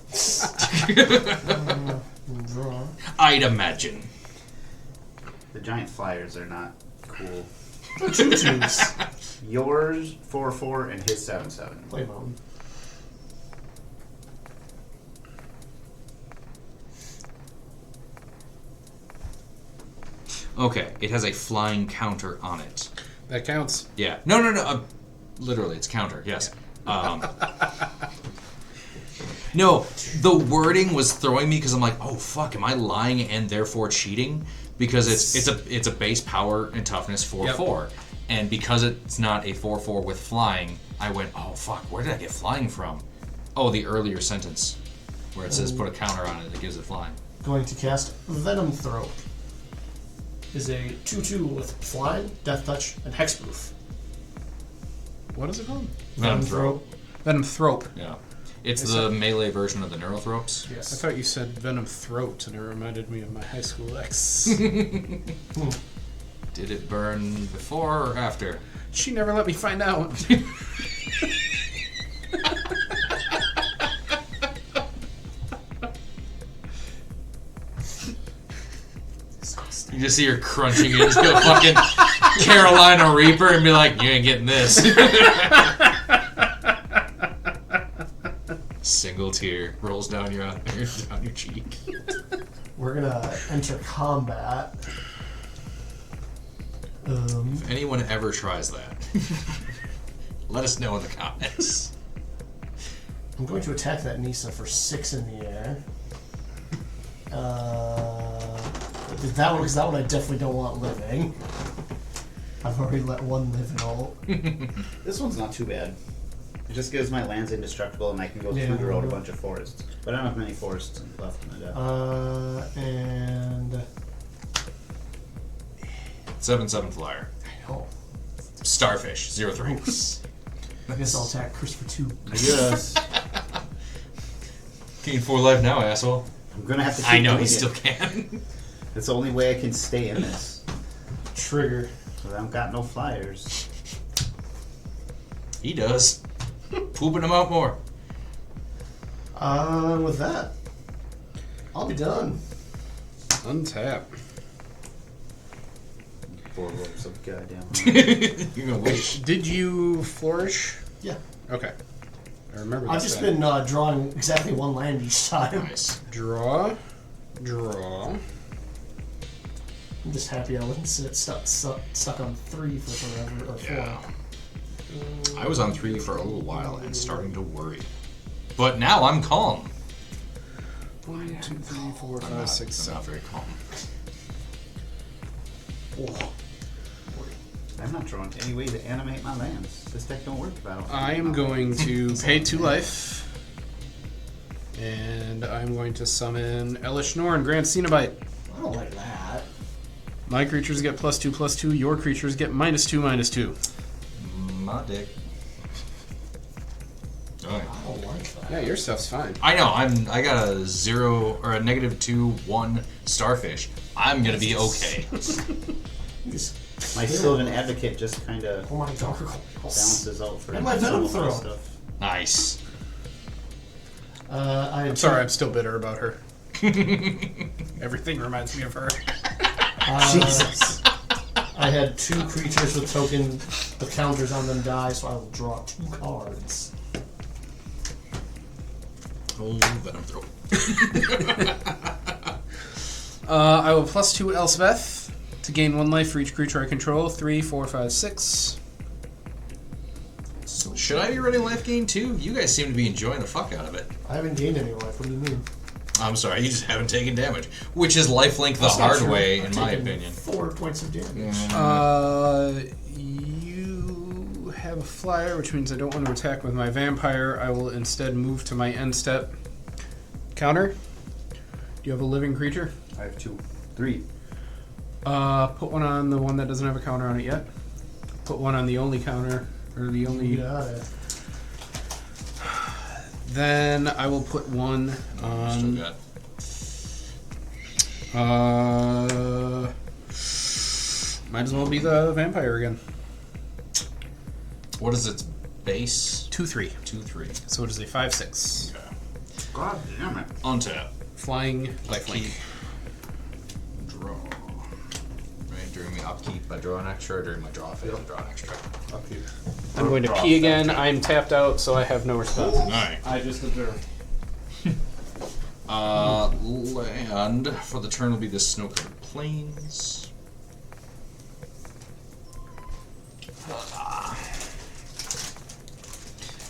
Draw. I'd imagine. The giant flyers are not cool. 2/2s. Yours 4/4 and his 7/7. Play mountain. Okay, it has a flying counter on it. That counts. Yeah. No. Literally, it's counter. Yes. No, the wording was throwing me because I'm like, oh fuck, am I lying and therefore cheating? Because it's a base power and toughness 4/4, and because it's not a 4/4 with flying, I went, oh fuck, where did I get flying from? Oh, the earlier sentence where it says put a counter on it that gives it flying. Going to cast Venom Throat. Is a 2/2 with flying, death touch, and hexproof. What is it called? Venom Throat. Venom Thrope. Yeah. It's Is the that- melee version of the Neurothropes. Yes. I thought you said Venom Throat, and it reminded me of my high school ex. Did it burn before or after? She never let me find out. You just see her crunching into a fucking Carolina Reaper and be like, you ain't getting this. Single tear rolls down your cheek. We're gonna enter combat. If anyone ever tries that, let us know in the comments. I'm going to attack that Nissa for 6 in the air. That one, because that one I definitely don't want living. I've already let one live in all. This one's not too bad. It just gives my lands indestructible and I can go through out a bunch of forests. But I don't have many forests left in the deck. And 7/7 flyer. I know. Starfish, 0/3. I guess I'll attack Chris for 2. Yes. Gain 4 life now, asshole. I'm gonna have to keep I know doing he it. still can. It's the only way I can stay in this. Trigger. Because I don't got no flyers. He does. Pooping him out more. With that, I'll be done. Untap. 4 rolls of goddamn. You're gonna wait. Did you flourish? Yeah. Okay. I remember that. I've just been drawing exactly one land each time. Nice. Draw. I'm just happy I wasn't stuck on 3 for forever, or 4. Yeah. I was on 3 for a little while and starting to worry. But now I'm calm. 1, 2, 3, 4, I'm 5, 6, not 7. very calm. Oh. I'm not drawing any way to animate my lands. This deck don't work if I don't. I am going to pay 2 life. And I'm going to summon Elish Norn, Grand Cenobite. I don't like that. My creatures get +2/+2. Your creatures get -2/-2. My dick. Alright. I don't like that. Yeah, your stuff's fine. I know. I got a 0 or a -2/1 starfish. I'm gonna be okay. You just My Sylvan Advocate just kind of oh my god. balances out for And my Venom some of Throw. stuff. Nice. I'm I'm sorry, I'm still bitter about her. Everything reminds me of her. Jesus. I had 2 creatures with token of counters on them die, so I will draw 2 cards. Oh, Venom Throw. I will +2 Elspeth to gain 1 life for each creature I control. 3, 4, 5, 6. Should I be running life gain too? You guys seem to be enjoying the fuck out of it. I haven't gained any life. What do you mean? I'm sorry, you just haven't taken damage. Which is lifelink the That's not hard true. way, I've in my taken opinion. 4 points of damage. You have a flyer, which means I don't want to attack with my vampire. I will instead move to my end step. Counter. Do you have a living creature? I have 2. 3. Put one on the one that doesn't have a counter on it yet. Put one on the only counter, or the only. You got it. Then I will put one Still on. got. Might as well be the vampire again. What is its base? 2/3. 2/3. So it is a 5/6. Okay. God damn it. Untap. Flying lifelink. Draw. Right, during the upkeep, I draw an extra, or during my draw phase, I draw an extra. Upkeep. I'm going to pee again. I'm tapped out, so I have no response. Alright. I just observe. Land for the turn will be the snow-covered plains.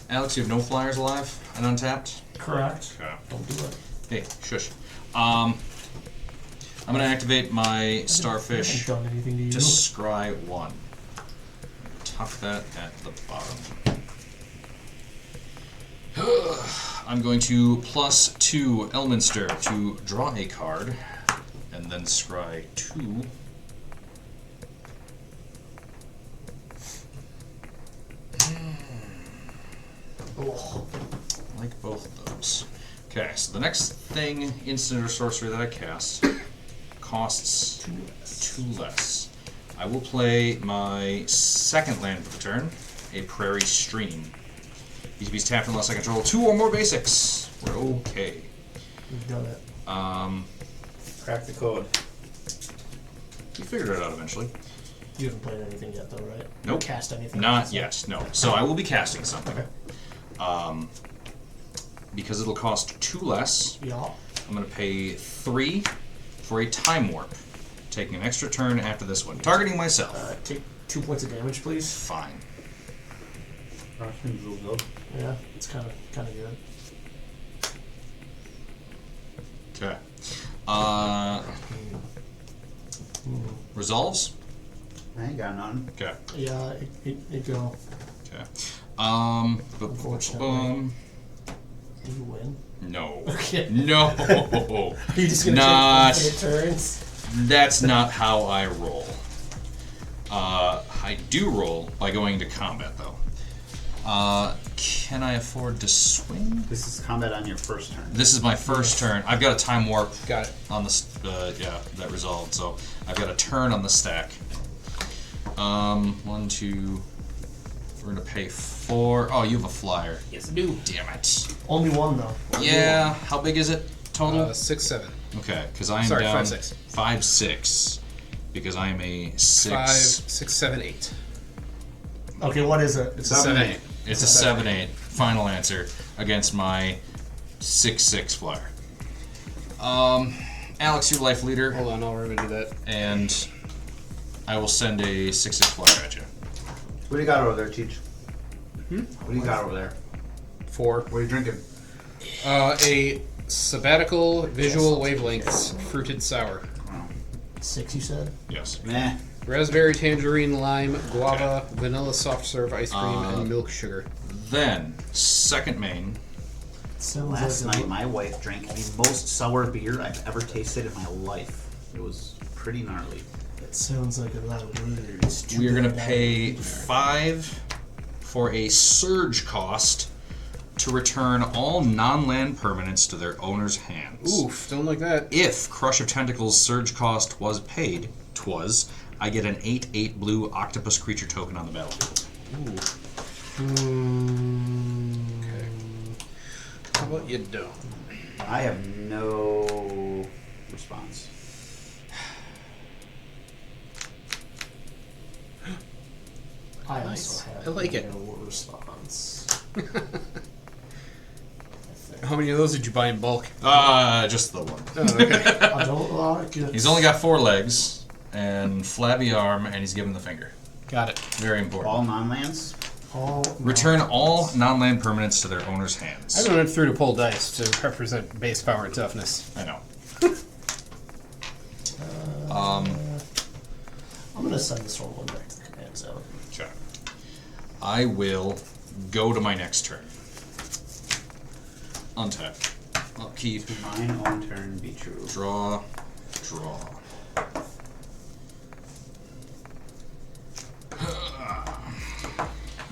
Alex, you have no flyers alive and untapped? Correct. Okay. Don't do it. Hey, shush. I'm gonna activate my I haven't starfish done anything to you. to scry 1. Tuck that at the bottom. I'm going to +2 Elminster to draw a card, and then scry 2. Oh. I like both of those. Okay, so the next thing, instant or sorcery that I cast, costs 2 less. I will play my second land for the turn, a Prairie Stream. These bees tapped unless I control 2 or more basics. We're okay. You've done it. Crack the code. We figured it out eventually. You haven't played anything yet, though, right? Nope. Cast anything? Not yet, no. So I will be casting something. Okay. Because it'll cost 2 less, Yeah. I'm going to pay 3 for a Time Warp. Taking an extra turn after this one. Targeting myself. Take 2 points of damage, please. Fine. Yeah, it's kind of good. Okay. Resolves? I ain't got none. Okay. Yeah, it go. Okay. Unfortunately. Do you win? No. Okay. No. Are you just gonna Not. take 8 turns? That's not how I roll. I do roll by going to combat, though. Can I afford to swing? This is combat on your first turn. This is my first turn. I've got a time warp. Got it. On the yeah, that resolved. So I've got a turn on the stack. 1, 2. We're gonna pay 4. Oh, you have a flyer. Yes, I do. Damn it. Only 1 though. Yeah. How big is it total? 6, 7. Okay, because I am Sorry, down 5, 6. 5, 6. Because I am a 6. 5, 6, 7, 8. Okay, what is it? It's a 7, 8. It's a 7/8. Final answer against my 6/6 flyer. Alex, your life leader, Hold on, I'll remember that. and I will send a 6/6 flyer at you. What do you got over there, Cheech? What do you got over there? 4. What are you drinking? A sabbatical visual wavelengths fruited sour. 6, you said? Yes. Meh. Raspberry, tangerine, lime, guava, vanilla soft serve ice cream, and milk sugar. Then second main. Sounds Last like night, my wife drank the most sour beer I've ever tasted in my life. It was pretty gnarly. it sounds like a lot of words. Too We are gonna bad I pay don't 5 for a surge cost to return all non-land permanents to their owner's hands. Oof, don't like that. If Crush of Tentacles surge cost was paid, I get an 8/8 blue octopus creature token on the battlefield. Ooh. Okay. How about you don't? I have no response. I Nice. also have I like it. no response. How many of those did you buy in bulk? Just the one. Oh, okay. I don't like it. He's only got 4 legs and flabby arm, and he's given the finger. Got it. Very important. All non-lands. Return all non-land permanents to their owner's hands. I went through to pull dice to represent base power and toughness. I know. I'm gonna send the Swarmlord back to the command zone. Okay. I will go to my next turn. Untap. Upkeep. Mine own turn be true. Draw. Draw.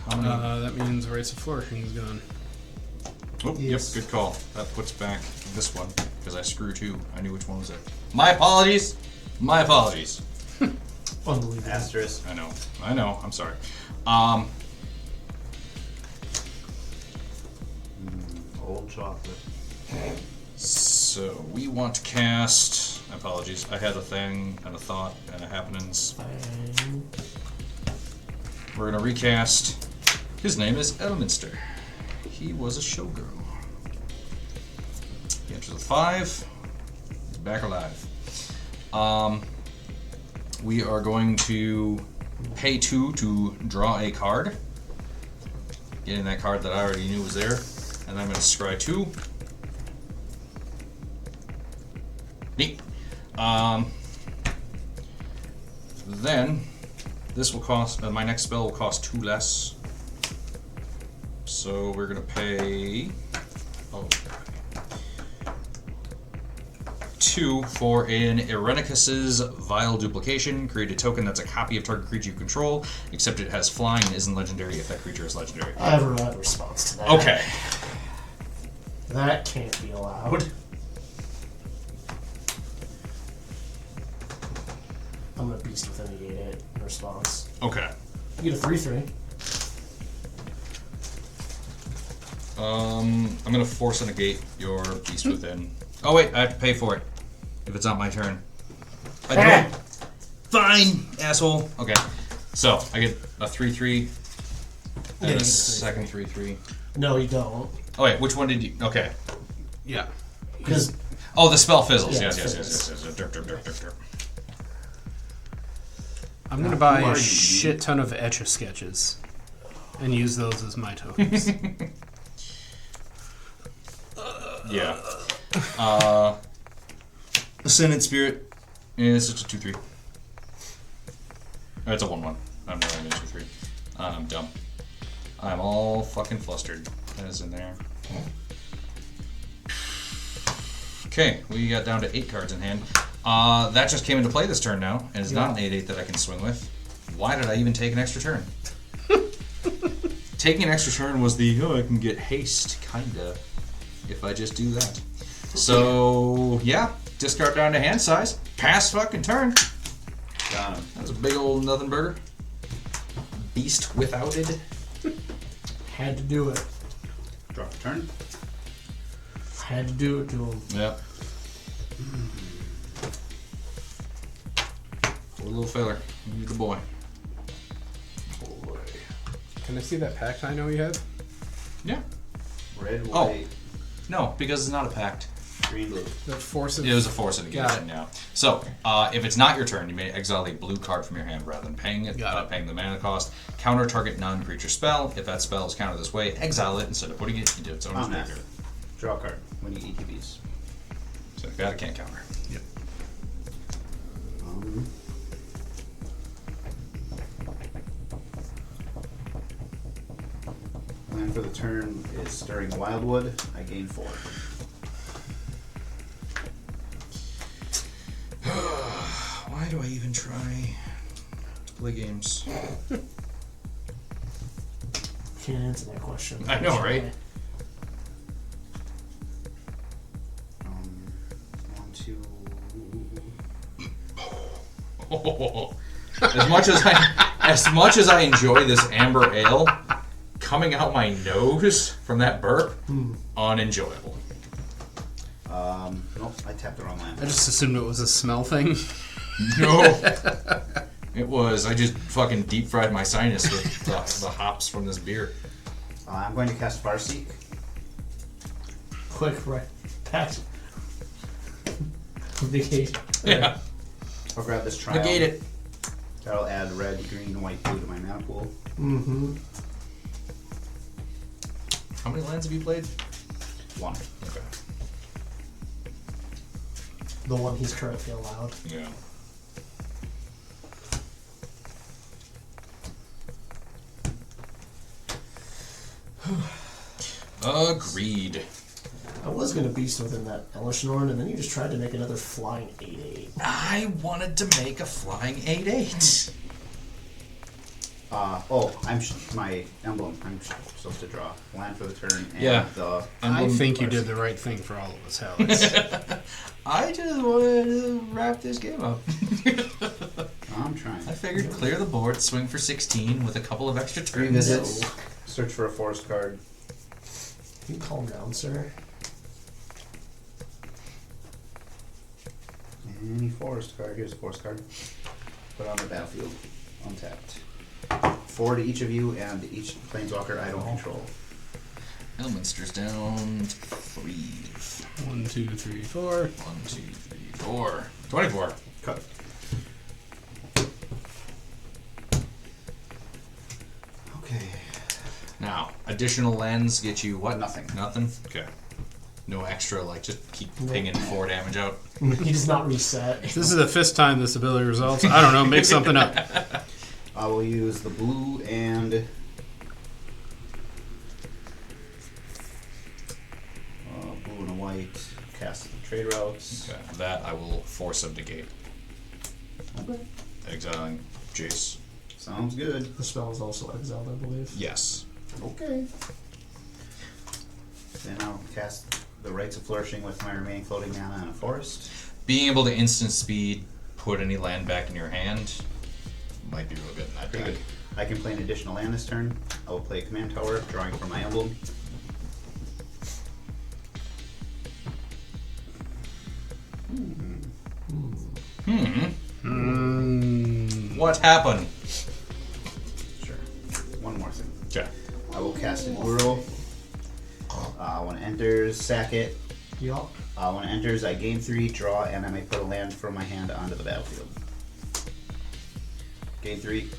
How many? That means Rites of Flourishing is gone. Oh, Yes. Yep, good call. That puts back this one, because I screw 2. I knew which one was it. My apologies! My apologies. Unbelievable. Asterisk. I know. I'm sorry. Old chocolate. So, we want to cast... Apologies. I had a thing, and a thought, and a happenings. Fine. We're going to recast. His name is Elminster. He was a showgirl. He enters with 5. He's back alive. We are going to pay 2 to draw a card. Getting that card that I already knew was there. And I'm going to scry 2. Neat. Then, this will cost, my next spell will cost 2 less. So we're going to pay 2 for an Irenicus's Vile Duplication. Create a token that's a copy of target creature you control, except it has flying and isn't legendary if that creature is legendary. I have a response to that. Okay. That can't be allowed. I'm gonna beast with a negate it in response. Okay. You get a 3/3. I'm gonna force a negate your Beast Within. Oh wait, I have to pay for it. If it's not my turn. I don't. Fine, asshole. Okay. So, I get a 3/3 and Yeah, a you get second 3/3. No, you don't. Oh wait, which one did you... Okay. Yeah. Because Oh, the spell fizzles. Yeah, Yes. it fizzles. Derp, derp, derp, derp, derp. I'm going to buy a shit ton of Etch-a-Sketches and use those as my tokens. Yeah. Ascendant Spirit is just a 2/3. It's a 1/1. I'm not going to 2/3. I'm dumb. I'm all fucking flustered. That is in there. Okay, we got down to 8 cards in hand. That just came into play this turn now, and it's not an 8/8 that I can swing with. Why did I even take an extra turn? Taking an extra turn was the, I can get haste, kinda, if I just do that. So, yeah, discard down to hand size. Pass fucking turn. Got him. That's a big old nothing burger. Beast without it. had to do it. Drop a turn. Had to do it to him. Yep. Poor little feller. He's the boy. Boy. Can I see that pact I know you have? Yeah. Red, Oh. white, No, because it's not a pact. green, blue. That force of... It was a force of Got negation, yeah. So, if it's not your turn, you may exile a blue card from your hand rather than paying it, Got it. paying the mana cost. Counter target non-creature spell. If that spell is countered this way, exile it instead of putting it into its own Omnath. graveyard. Draw a card when you ETBs. So that can't counter. Yep. Plan for the turn is Stirring Wildwood. I gain 4. Why do I even try to play games? Can't answer that question. I know, right? Want to. As much as I enjoy this amber ale, coming out my nose from that burp, unenjoyable. Nope, I tapped the wrong land. I just assumed it was a smell thing. No. It was. I just fucking deep fried my sinus with the hops from this beer. I'm going to cast Farseek. Quick, right. Pass. Negate. Yeah. I'll grab this trial. Negate it. That'll add red, green, white, blue to my mana pool. Mm-hmm. How many lands have you played? 1. Okay. The one he's currently allowed. Yeah. Agreed. I was going to beast within that Elishnorn, and then you just tried to make another flying 8/8. I wanted to make a flying 8/8. My emblem. I'm supposed to draw land for the turn. And Yeah. The I think you Farseek. did the right thing for all of us, Alex. I just wanted to wrap this game up. I'm trying. I figured clear the board, swing for 16 with a couple of extra turns. Revisit. Search for a forest card. Can you calm down, sir? Any forest card. Here's a forest card. Put it on the battlefield. Untapped. 4 to each of you and each planeswalker I don't control. Elminster's down to 3. 1, 2, 3, 4. 1, 2, 3, 4. 24. Cut. Okay. Now, additional lands get you what? Nothing. Nothing? Okay. No extra, like, just keep pinging 4 damage out. He does not reset. This is the 5th time this ability results. I don't know, make something up. I will use the blue and blue and a white. Cast the trade routes. Okay. That I will force him to gate. Okay. Exiling Jace. Sounds good. The spell is also exiled, I believe. Yes. Okay. Then I'll cast the Rites of Flourishing with my remaining floating mana in a forest. Being able to instant speed, put any land back in your hand, might be real good in that Pretty deck. good. I can play an additional land this turn. I will play a command tower, drawing from my emblem. What happened? Sure. One more thing. Okay. I will cast an Uro. When it enters, sack it. Yup. When it enters, I gain 3, draw, and I may put a land from my hand onto the battlefield. Gain 3.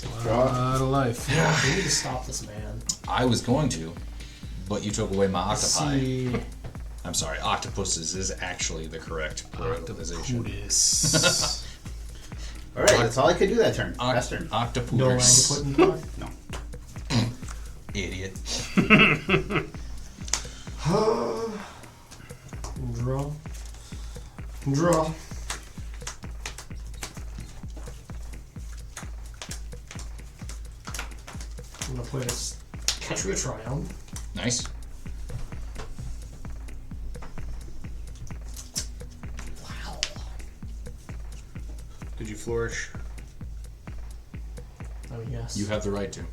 A lot of life. We need to stop this man. I was going to, but you took away my octopi. See. I'm sorry, octopuses is actually the correct pluralization. Octopus. Alright, that's all I could do that turn. Last turn. No land to Octopus. put in play. No. Idiot. Draw. Draw. I'm gonna play this Ketria Triumph. Nice. Wow. Did you flourish? Oh yes. You have the right to.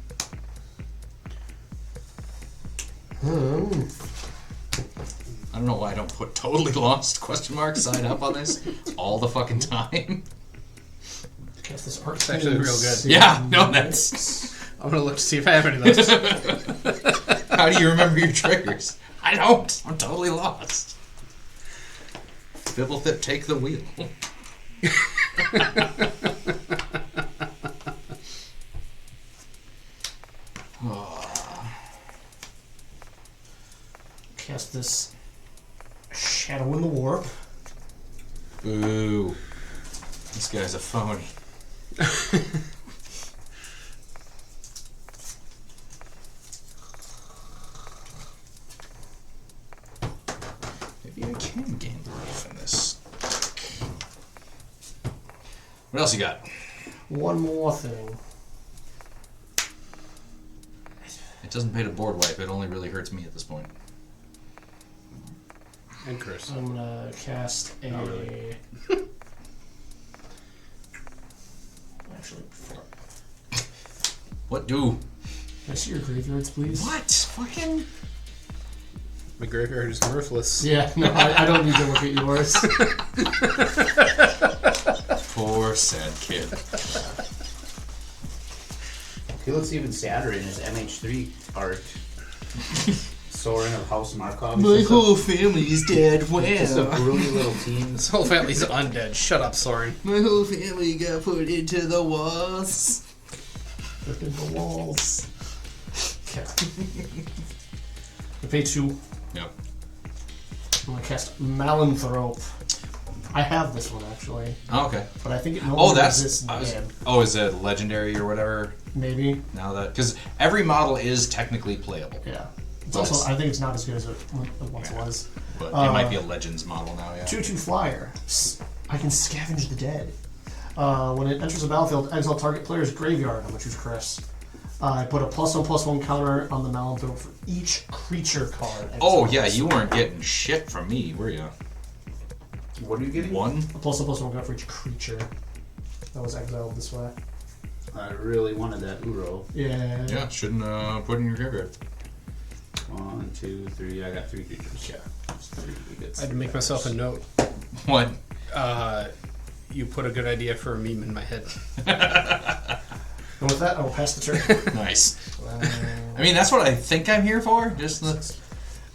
I don't know why I don't put totally lost question mark side up on this all the fucking time. Guess this arcane It's actually real good. Yeah, no, that's. I'm gonna look to see if I have any of those. How do you remember your triggers? I don't. I'm totally lost. Fibblethip, take the wheel. Cast this Shadow in the Warp. Boo. This guy's a phony. Maybe I can gain life in this deck. What else you got? One more thing. It doesn't pay to board wipe. It only really hurts me at this point. And Chris. I'm gonna cast a. Not really. Actually, before. What do? Can I see your graveyards, please? What? Fucking. My graveyard is worthless. Yeah, no, I don't need to look at yours. Poor sad kid. He looks even sadder in his MH3 art. Soren of House Markov. My whole family's dead. Just a broody little teen. This whole family's undead. Shut up, Soren. My whole family got put into the walls. Look at the walls. Okay. I pay 2. Yep. I'm gonna cast Malanthrope. I have this one actually, Oh, okay. but I think it no Oh, longer that's. exists in the game. Is it legendary or whatever? Maybe. Now that because every model is technically playable, Yeah. It's But also, it's- I think it's not as good as it once was. but it might be a Legends model now. Yeah. 2/2 flyer. I can scavenge the dead. When it enters the battlefield, exile target player's graveyard. I'm gonna choose Chris. I put a +1/+1 counter on the Malanthrope for each creature card. Oh exiled. yeah, you weren't getting shit from me, were you? What are you getting? 1. A +1/+1 counter for each creature that was exiled this way. I really wanted that Uro. Yeah. Yeah, shouldn't put in your graveyard. 1, 2, 3. I got 3 creatures. Yeah. That's 3 good. I had to make myself a note. What? You put a good idea for a meme in my head. And with that, I will pass the turn. Nice. I mean, that's what I think I'm here for. Just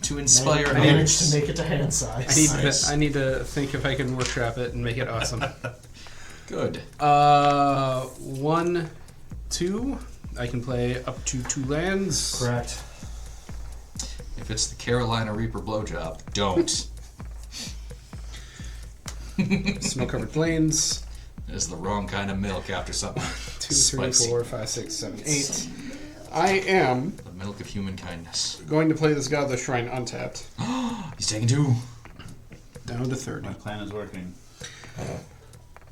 to inspire I managed others. to make it to hand size. I need to think if I can workshop it and make it awesome. Good. 1, 2. I can play up to 2 lands. Correct. If it's the Carolina Reaper blowjob, don't. Snow-covered plains. It's the wrong kind of milk after something 2, 3, spicy. 4, 5, 6, 7, 8. I am The milk of human kindness. going to play this Godless Shrine untapped. He's taking 2. Down to 30. My plan is working.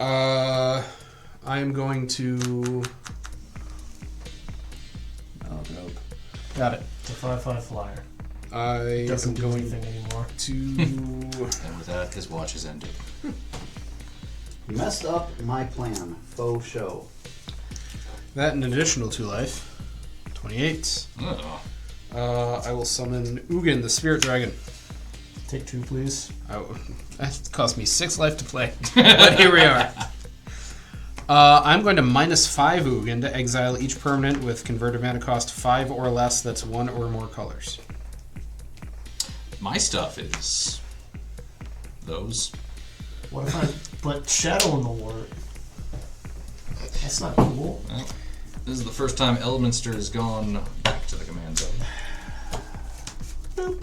I am going to... Oh, nope. Got it. It's a 5/5 flyer. I Doesn't am do going anything anymore. to... And with that, his watch is ended. Messed up my plan. Faux show. that an additional 2 life. 28. Oh. I will summon Ugin, the Spirit Dragon. Take 2, please. That cost me 6 life to play. But here we are. I'm going to -5 Ugin to exile each permanent with converted mana cost 5 or less that's 1 or more colors. My stuff is those. What if I put Shadow in the Wart? That's not cool. Well, this is the first time Elminster has gone back to the command zone.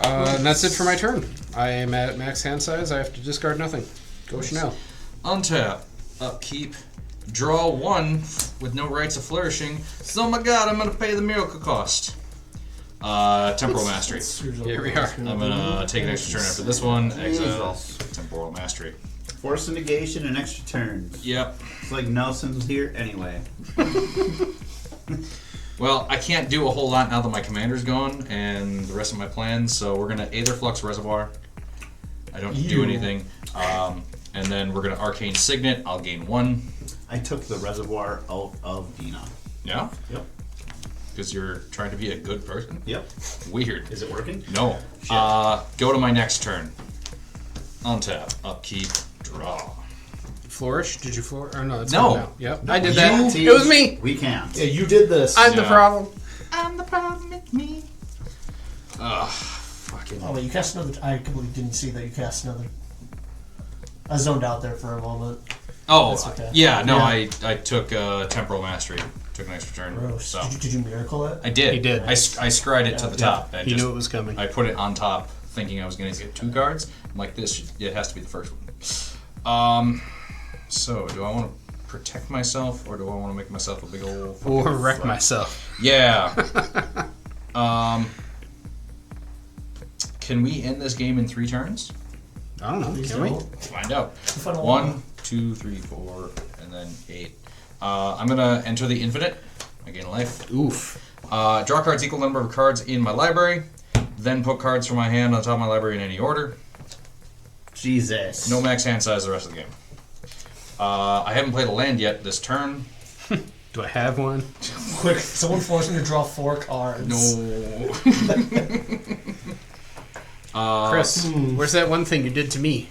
And that's it for my turn. I am at max hand size. I have to discard nothing. Go Chanel. Untap, upkeep, draw 1 with no rights of flourishing. So, oh my god, I'm gonna pay the miracle cost. Temporal Mastery. Here we are. I'm gonna take an extra turn after this one. Exile Temporal Mastery. Force a negation and extra turns. Yep. It's like Nelson's here anyway. Well, I can't do a whole lot now that my commander's gone and the rest of my plans, so we're gonna Aether Flux Reservoir. I don't do anything. And then we're gonna Arcane Signet. I'll gain 1. I took the reservoir out of Dina. Yeah? Yep. Because you're trying to be a good person? Yep. Weird. Is it working? No. Shit. Go to my next turn. Untap, upkeep, draw. Flourish? Did you flourish? Or no, it's No. gone now. Yep. I did that. You It was me. We can't. Yeah, you did this. I'm the Yeah. problem. I'm the problem, it's me. Ugh, fucking. Oh, wait, you cast another. I completely didn't see that you cast another. I zoned out there for a moment. Oh, That's okay. yeah, no, Yeah. I took Temporal Mastery. Took an extra turn. Gross. So. Did you miracle it? I did. He did. I scried it to the top. And He just, knew it was coming. I put it on top, thinking I was going to get 2 cards. I'm like, it has to be the first one. So, do I want to protect myself, or do I want to make myself a big old... Or wreck myself. Yeah. Can we end this game in 3 turns? I don't know. Please Can we? don't. Find out. Final 1, 2, 3, 4, and then 8. I'm gonna enter the infinite. I gain life. Oof. Draw cards equal number of cards in my library. Then put cards from my hand on top of my library in any order. Jesus. No max hand size the rest of the game. I haven't played a land yet this turn. Do I have one? Quick, someone force me to draw 4 cards. No. Chris, where's that one thing you did to me?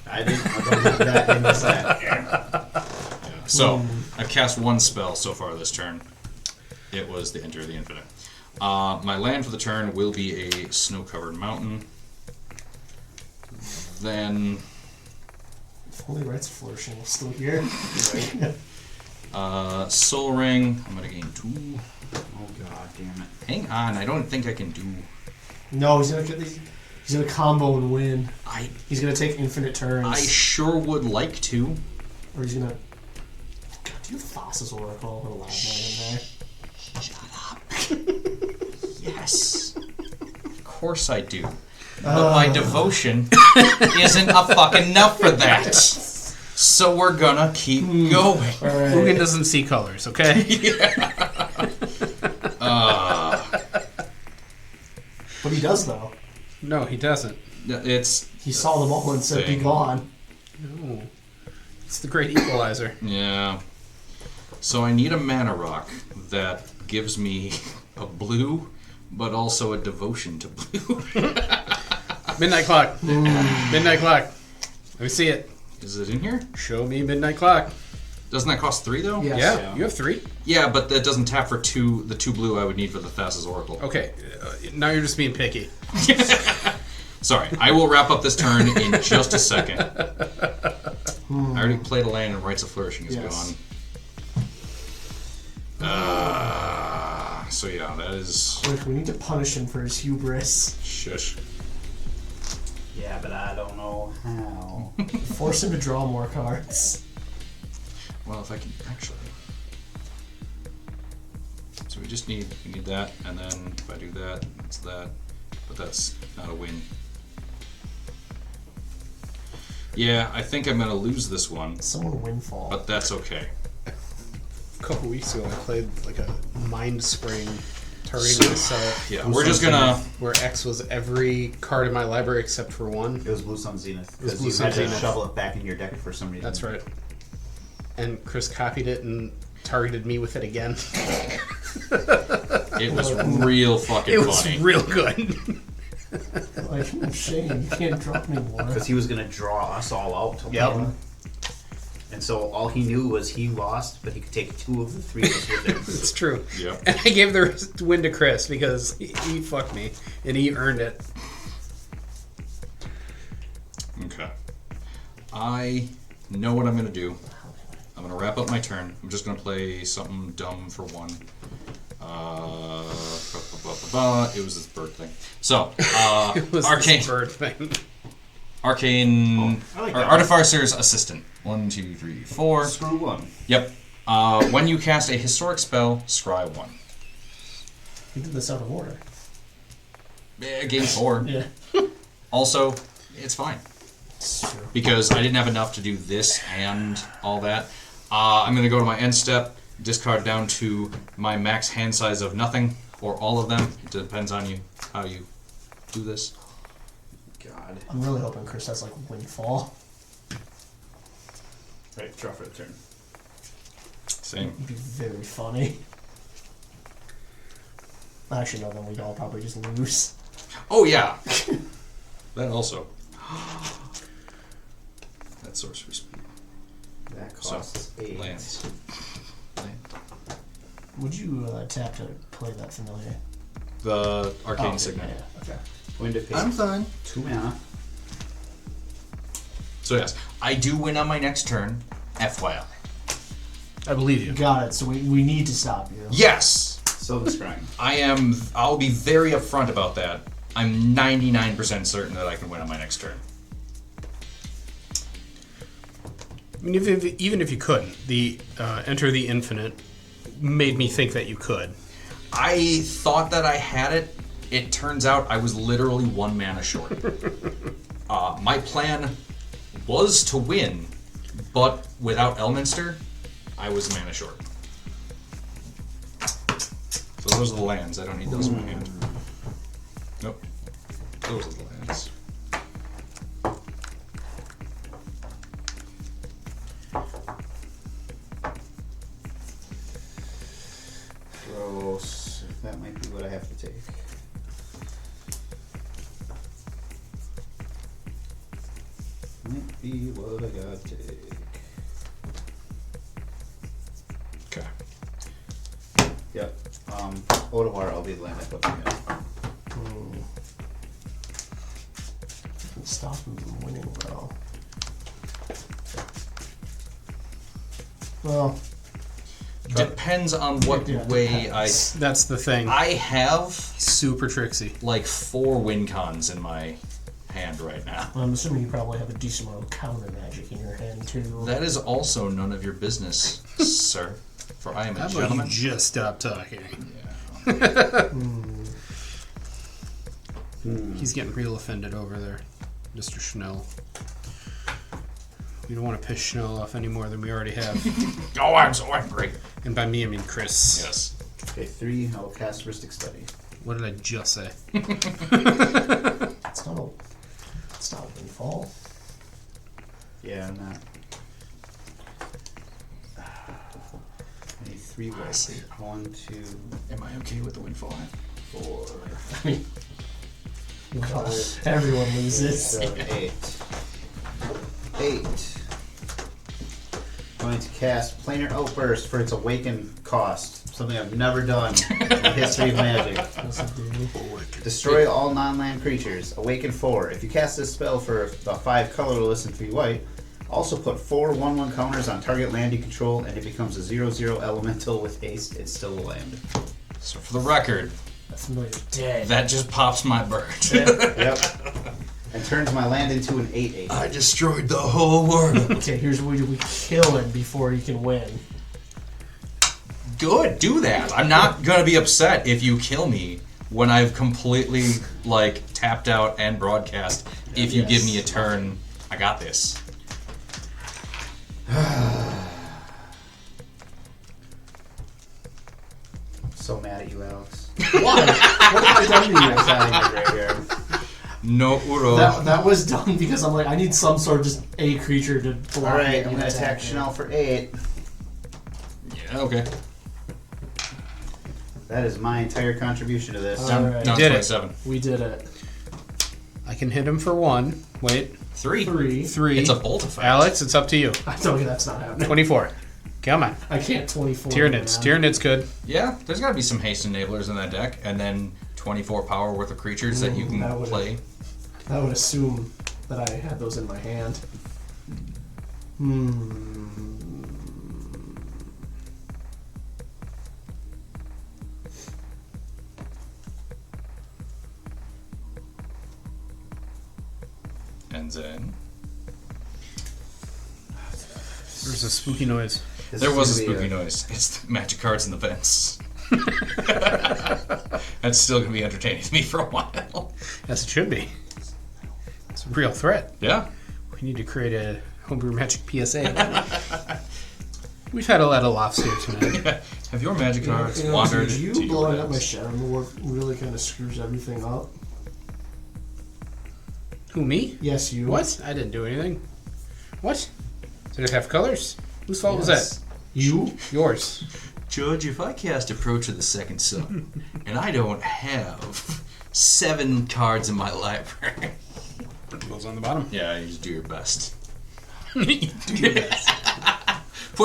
I don't have that in the set. So, I've cast 1 spell so far this turn. It was the Enter the Infinite. My land for the turn will be a snow-covered mountain. Then... If only Rites of Flourishing was still here. Soul Ring. I'm going to gain 2. Oh god damn it. Hang on, I don't think I can do... No, he's gonna combo and win. I He's gonna take infinite turns. sure would like to. Or he's gonna... God, do you have Thassa's Oracle or Loudman in there? Shut up. Yes. Of course I do. But my devotion isn't a fucking enough for that. So we're gonna keep going. Alright. Ugin doesn't see colors, okay? But he does, though. No, he doesn't. It's... He saw them all and said, be Thing. gone. No. It's the great equalizer. Yeah. So I need a mana rock that gives me a blue, but also a devotion to blue. Midnight clock. Midnight clock. Let me see it. Is it in here? Show me midnight clock. Doesn't that cost 3 though? Yes. Yeah, you have 3. Yeah, but that doesn't tap for 2. The 2 blue I would need for the Thassa's Oracle. Okay, now you're just being picky. Sorry, I will wrap up this turn in just a second. I already played a land and Rites of Flourishing is Yes. gone. So yeah, that is... Quick, we need to punish him for his hubris. Shush. Yeah, but I don't know how. Force him to draw more cards. Well, if I can actually... So we just need that, and then if I do that, it's that. But that's not a win. Yeah, I think I'm going to lose this one, Someone windfall. but that's okay. A couple weeks ago, I played like a mind spring targeting myself. Yeah, we're just going to... Where X was every card in my library except for 1. It was Blue Sun Zenith. was Because Blue you Sun had to Zenith. shovel it back in your deck for some reason. That's right. And Chris copied it and targeted me with it again. It was real fucking It was funny. real good. Like, shame, you can't drop me more. Because he was going to draw us all out to Yep. win. And so all he knew was he lost, but he could take 2 of the 3 of us with him. It's true. Yep. And I gave the win to Chris because he fucked me and he earned it. Okay. I know what I'm going to do. I'm going to wrap up my turn. I'm just going to play something dumb for 1. It was this bird thing. So, It was Arcane. this bird thing. Arcane... I like or that. Artificer's Assistant. 1, 2, 3, 4. Screw 1. Yep. When you cast a historic spell, scry 1. He did this out of order. Game 4. Yeah. Also, it's fine. It's true. Because I didn't have enough to do this and all that. I'm going to go to my end step, discard down to my max hand size of nothing, or all of them. It depends on you, how you do this. God. I'm really hoping Chris has, like, windfall. Right, draw for the turn. Same. It'd be very funny. Actually, no, then we'd all probably just lose. Oh, yeah. That also. That's sorcery speed. That costs 8. Lands. Land. Would you tap to play that familiar? The Arcane okay, Signet. Yeah, okay. Going to pay fine. 2 mana. So yes, I do win on my next turn. FYI. I believe you. Got it. So we need to stop you. Yes! So the scrying. I'll be very upfront about that. I'm 99% certain that I can win on my next turn. I mean, even if you couldn't, the Enter the Infinite made me think that you could. I thought that I had it. It turns out I was literally 1 mana short. My plan was to win, but without Elminster, I was a mana short. So those are the lands. I don't need those in my hand. Nope. Those are the lands. be what I gotta take. Okay. Yep. Odawar, I'll be the land I put them in. Stop him from winning, though. Well, Depends on what Yeah, way depends. That's the thing. I have Super tricksy. like 4 win cons in my hand right now. I'm assuming you probably have a decent amount of counter magic in your hand, too. That is also none of your business, sir. For I am a How about you gentleman. just stop talking? He's getting real offended over there, Mr. Schnell. We don't want to piss Schnell off any more than we already have. Oh, I'm so angry. And by me, I mean Chris. Yes. Okay, 3, I will cast Ristic Study. What did I just say? It's not a windfall. Yeah, I'm not. I need 3 white. 1, 2, Am I okay with the windfall? 4, I mean, everyone loses. 7, 8. 8. Going to cast Planar Outburst for its Awaken cost. Something I've never done in the history of Magic. What's it do? Destroy all non-land creatures. Awaken 4. If you cast this spell for the 5 colorless and 3 white, also put 4 1/1 counters on target land you control, and it becomes a 0/0 elemental with haste. It's still a land. So for the record, That familiar's dead. that just pops my bird. Yep. And turns my land into an 8/8. I destroyed the whole world. Okay, here's what we kill him before he can win. Good, do that. I'm not gonna be upset if you kill me when I've completely like tapped out and broadcast. If you give me a turn, I got this. So mad at you, Alex. Why? What have I done to you? It's out of your graveyard. No Uro. That was done because I'm like, I need some sort of just a creature to block. Alright, I'm and going to attack me. Chanel for 8. Yeah, okay. That is my entire contribution to this. All right. Down Did it. 27. We did it. I can hit him for 1. Wait. 3. 3. It's a bolt effect. Alex, it's up to you. I told you that's not happening. 24. Come on. I can't 24. Tyranids. man. Tyranids good. Yeah, there's gotta be some haste enablers in that deck, and then 24 power worth of creatures that you can that would've- play. I would assume that I had those in my hand. And then There's a spooky noise. This there is was a gonna be spooky noise. It's the magic cards in the vents. That's still gonna be entertaining to me for a while. Yes, it should be. It's a real threat. Yeah. We need to create a Homebrew Magic PSA. We've had a lot of laughs here tonight. Have your magic cards You know, wandered dude, to you your blowing up my vents? Shadow Lord really kind of screws everything up. Who, me? Yes, you. What? I didn't do anything. What? Did it have colors? Whose fault was Yes. that? You? Yours. Judge, if I cast Approach of the Second Sun, and I don't have 7 cards in my library. Goes on the bottom. Yeah, you just do your best. Put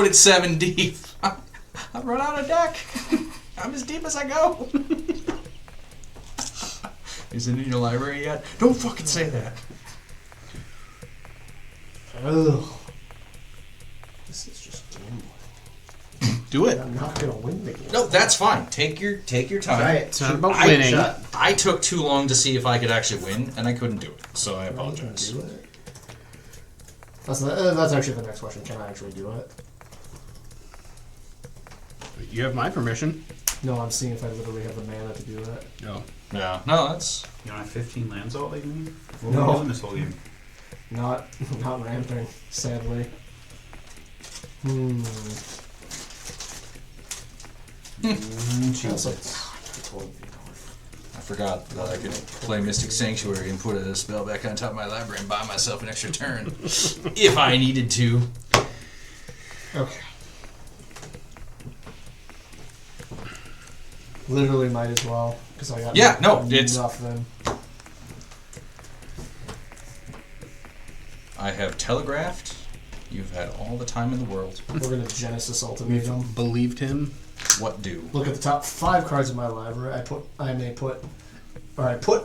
it 7 deep. I've run out of deck. I'm as deep as I go. Is it in your library yet? Don't fucking say that. Ugh. This is just gambling. Do it. I'm not gonna win the game. No, that's fine. Take your time. Try it. It's not about I- winning. Shut. I took too long to see if I could actually win, and I couldn't do it. So I Can I apologize. do it? That's actually the next question. Can I actually do it? You have my permission. No, I'm seeing if I literally have the mana to do it. No. Yeah. No, that's You don't have 15 lands out like me? What No. were we doing this whole game? Not ramping, sadly. I forgot that I could play Mystic Sanctuary and put a spell back on top of my library and buy myself an extra turn if I needed to. Okay. Literally might as well, because I got it's- nothing. I have telegraphed. You've had all the time in the world. We're gonna Genesis Ultimatum. Believed him. What do? Look at the top 5 cards in my library. I put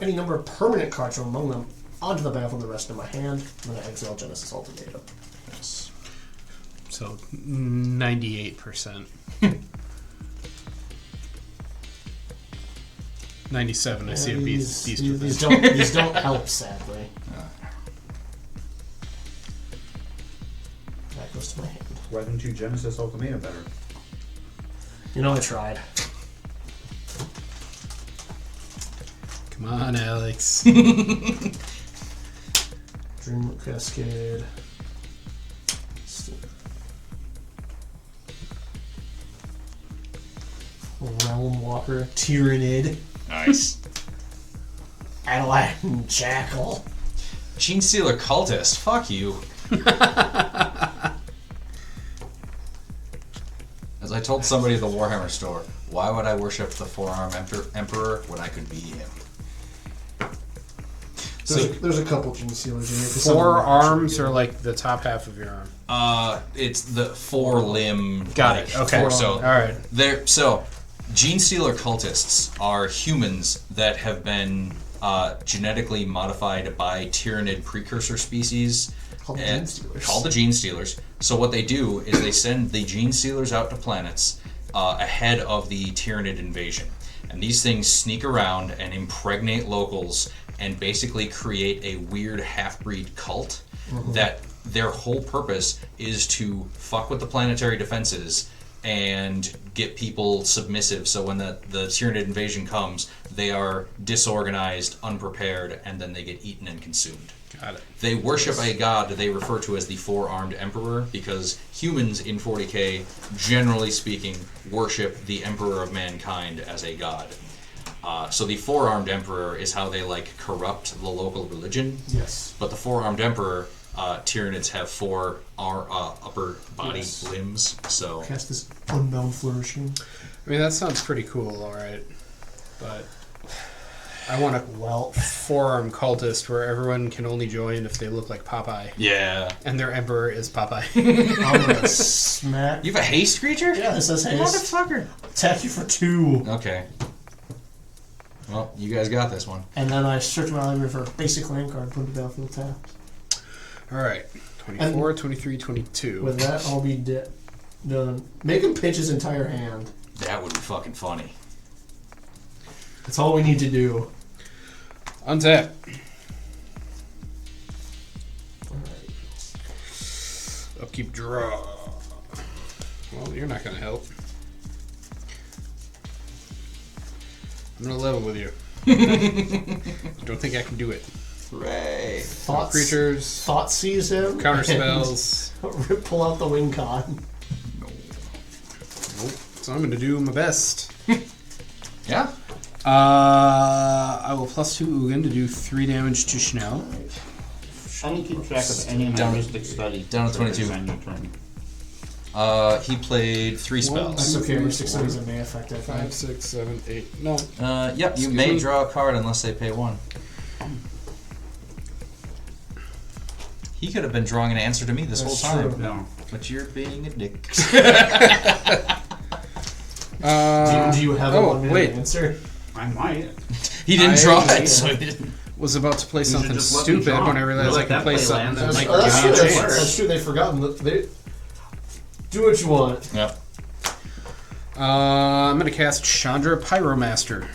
any number of permanent cards from among them onto the battlefield the rest of my hand. I'm gonna exile Genesis Ultimatum. Yes. So 98%. 97. I see a beast with these that. these don't help, sadly. That goes to my hand. Why didn't you Genesis Ultimatum better? You know, I tried. Come on, Alex. Dream Cascade. Realm Walker. Tyrannid. Nice. Aladdin Jackal. Gene Stealer Cultist. Fuck you. As I told somebody at the Warhammer store, why would I worship the four-armed emperor when I could be him? There's a couple Gene Stealers in here. 'Cause some of them 4 are arms actually are good. like the top half of your arm. It's the four-limb. Got it. Okay. So, All right. So, Gene Stealer cultists are humans that have been genetically modified by Tyrannid precursor species Called the Gene Stealers. called the Gene Stealers. So what they do is they send the Gene Stealers out to planets ahead of the Tyrannid invasion. And these things sneak around and impregnate locals and basically create a weird half-breed cult that their whole purpose is to fuck with the planetary defenses and get people submissive, so when the Tyrannid invasion comes, they are disorganized, unprepared, and then they get eaten and consumed. Got it. They worship a god that they refer to as the Four-Armed Emperor, because humans in 40k, generally speaking, worship the Emperor of Mankind as a god. So the Four-Armed Emperor is how they corrupt the local religion. Yes. But the Four-Armed Emperor, Tyranids have 4 upper body limbs, so... Cast this Unbound Flourishing. I mean, that sounds pretty cool, all right. But I want a four-arm cultist where everyone can only join if they look like Popeye. Yeah. And their emperor is Popeye. I'm gonna smack. You have a haste creature? Yeah, this says haste. Motherfucker. Attack you for 2. Okay. Well, you guys got this one. And then I search my library for a basic land card, put the battlefield tapped. All right. 24, 23, 22. With that, I'll be done. Make him pitch his entire hand. That would be fucking funny. That's all we need to do. Untap. Alright. Upkeep draw. Well, you're not going to help. I'm going to level with you. Don't think I can do it. Hooray. Creatures. Thought sees him. Counter spells. Pull out the wing con. No. Nope. So I'm going to do my best. Yeah? I will +2 Ugin to do 3 damage to Schnell. I don't keep track of any of my mystic study. Down to 22. On your turn. He played 3 spells. That's okay. Mystic Studies it may affect it. 5, 6, 7, 8. No. Yep, you may draw a card unless they pay 1. He could have been drawing an answer to me this That's whole time. true. No. But you're being a dick. Do you have a oh, 1-minute wait. answer? I might. He didn't draw I- it, so he didn't. Was about to play should something just let me stupid draw. when I realized Let I could that play play something lands. that That's, might that's give true. me a That's, chance. that's true. They've forgotten. Do what you want. Yep. I'm going to cast Chandra Pyromaster.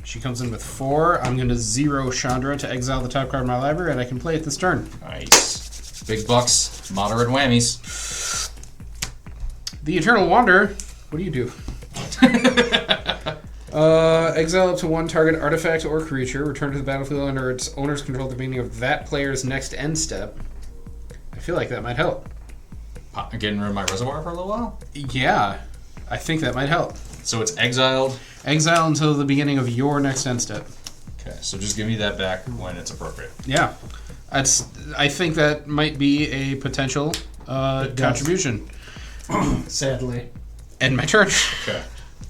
She comes in with 4. I'm going to 0 Chandra to exile the top card of my library, and I can play it this turn. Nice. Big bucks, moderate whammies. The Eternal Wanderer. What do you do? Exile up to 1 target artifact or creature. Return to the battlefield under its owner's control at the beginning of that player's next end step. I feel like that might help. Getting rid of my reservoir for a little while? Yeah, I think that might help. So it's exiled. Exile until the beginning of your next end step. Okay, so just give me that back when it's appropriate. Yeah, I think that might be a potential contribution. Sadly. End my turn. Okay.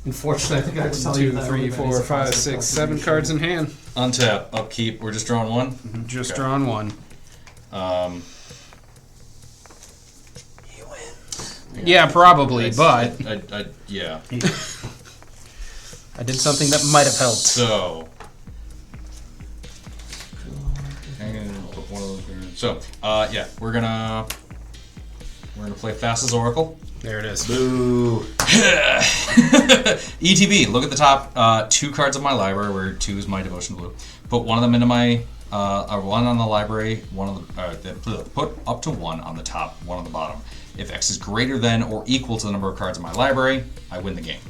Unfortunately, I think I have to tell you 2, that 3, really 4, is a 5, positive 6, 7 contribution. cards in hand. Untap, upkeep. We're just drawing 1? Just Okay. drawn 1. Yeah, probably, but yeah. I did something that might have helped. So, and put one of those here. So, yeah, we're gonna play Fast as Oracle. There it is. Boo. ETB. Look at the top 2 cards of my library, where 2 is my devotion blue. Put one of them into my one on the library. Put up to 1 on the top, 1 on the bottom. If X is greater than or equal to the number of cards in my library, I win the game.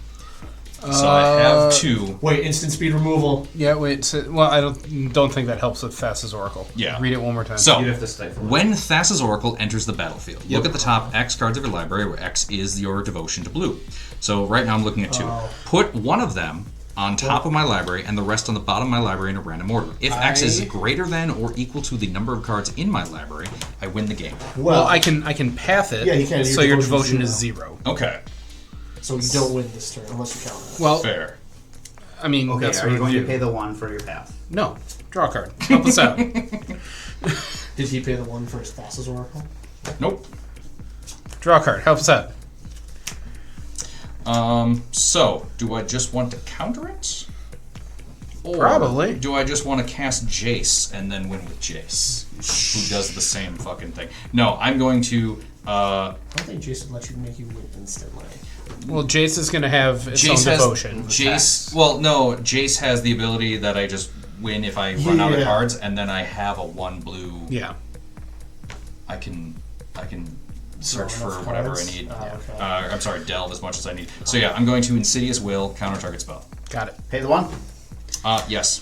So I have 2. Wait, instant speed removal. Yeah, wait. So, well, I don't think that helps with Thassa's Oracle. Yeah. Read it one more time. So, You'd have to stifle it. when Thassa's Oracle enters the battlefield, look at the top X cards of your library, where X is your devotion to blue. So right now I'm looking at 2. Put one of them on top of my library and the rest on the bottom of my library in a random order. If X is greater than or equal to the number of cards in my library, I win the game. Well, I can path it. Yeah, you can. So your devotion is 0. Okay. So you don't win this turn unless you count it. Well, Fair. I mean, Okay, that's are you what going we to do. pay the 1 for your path? No. Draw a card. Help us out. Did he pay the 1 for his Thassa's Oracle? Nope. Draw a card. Help us out. So, do I just want to counter it? Or Probably. do I just want to cast Jace and then win with Jace, who does the same fucking thing? No, I'm going to. I don't think Jason let you make you win instantly. Well, Jace is going to have its Jace own has devotion. Jace. Well, no, Jace has the ability that I just win if I run out of Yeah. cards, and then I have a 1 blue. Yeah. I can search for enough whatever cards? I need. Okay. I'm sorry, delve as much as I need. So yeah, I'm going to Insidious Will, counter target spell. Got it. Pay the 1? Yes.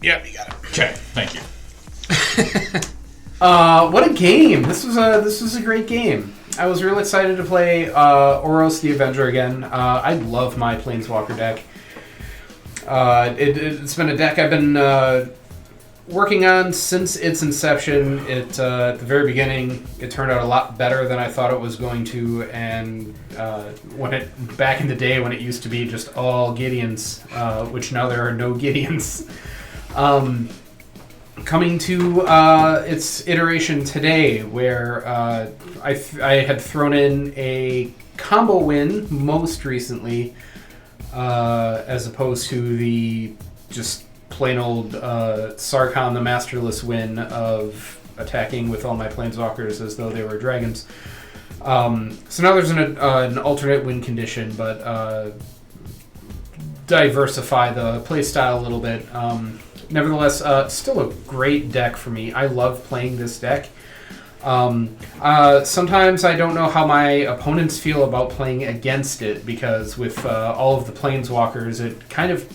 Yeah, you got it. Okay, thank you. What a game! This was a great game. I was real excited to play Oros the Avenger again. I love my Planeswalker deck. It's been a deck I've been working on since its inception. At the very beginning, it turned out a lot better than I thought it was going to. And back in the day when it used to be just all Gideons, which now there are no Gideons. Coming to its iteration today, where I had thrown in a combo win most recently, as opposed to the just plain old Sarkhan the Masterless win of attacking with all my planeswalkers as though they were dragons. So now there's an alternate win condition, but diversify the playstyle a little bit. Nevertheless, still a great deck for me. I love playing this deck. Sometimes I don't know how my opponents feel about playing against it, because with all of the planeswalkers, it kind of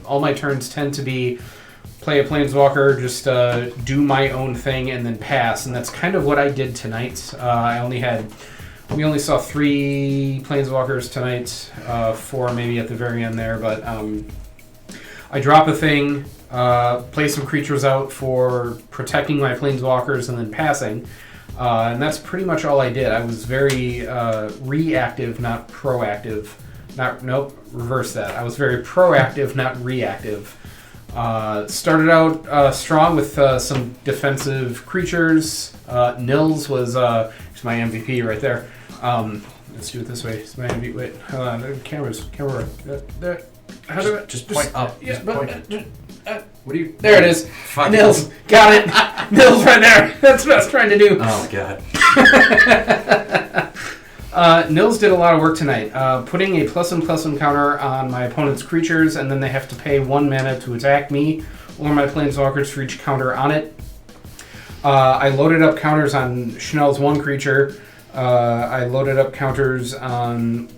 all my turns tend to be play a planeswalker, just do my own thing, and then pass. And that's kind of what I did tonight. We only saw 3 planeswalkers tonight, 4 maybe at the very end there, but I drop a thing, play some creatures out for protecting my planeswalkers, and then passing. And that's pretty much all I did. I was very reactive, not proactive. Reverse that. I was very proactive, not reactive. Started out strong with some defensive creatures. Nils was he's my MVP right there. Let's do it this way. It's my MVP. Wait, hold on. Camera. There. How do I Just point up. Yeah, Just but, point. what do you? There it is. Fuck. Nils, got it. Nils right there. That's what I was trying to do. Oh god. Nils did a lot of work tonight, putting a +1/+1 counter on my opponent's creatures, and then they have to pay 1 mana to attack me or my planeswalkers for each counter on it. I loaded up counters on Chanel's 1 creature. I loaded up counters on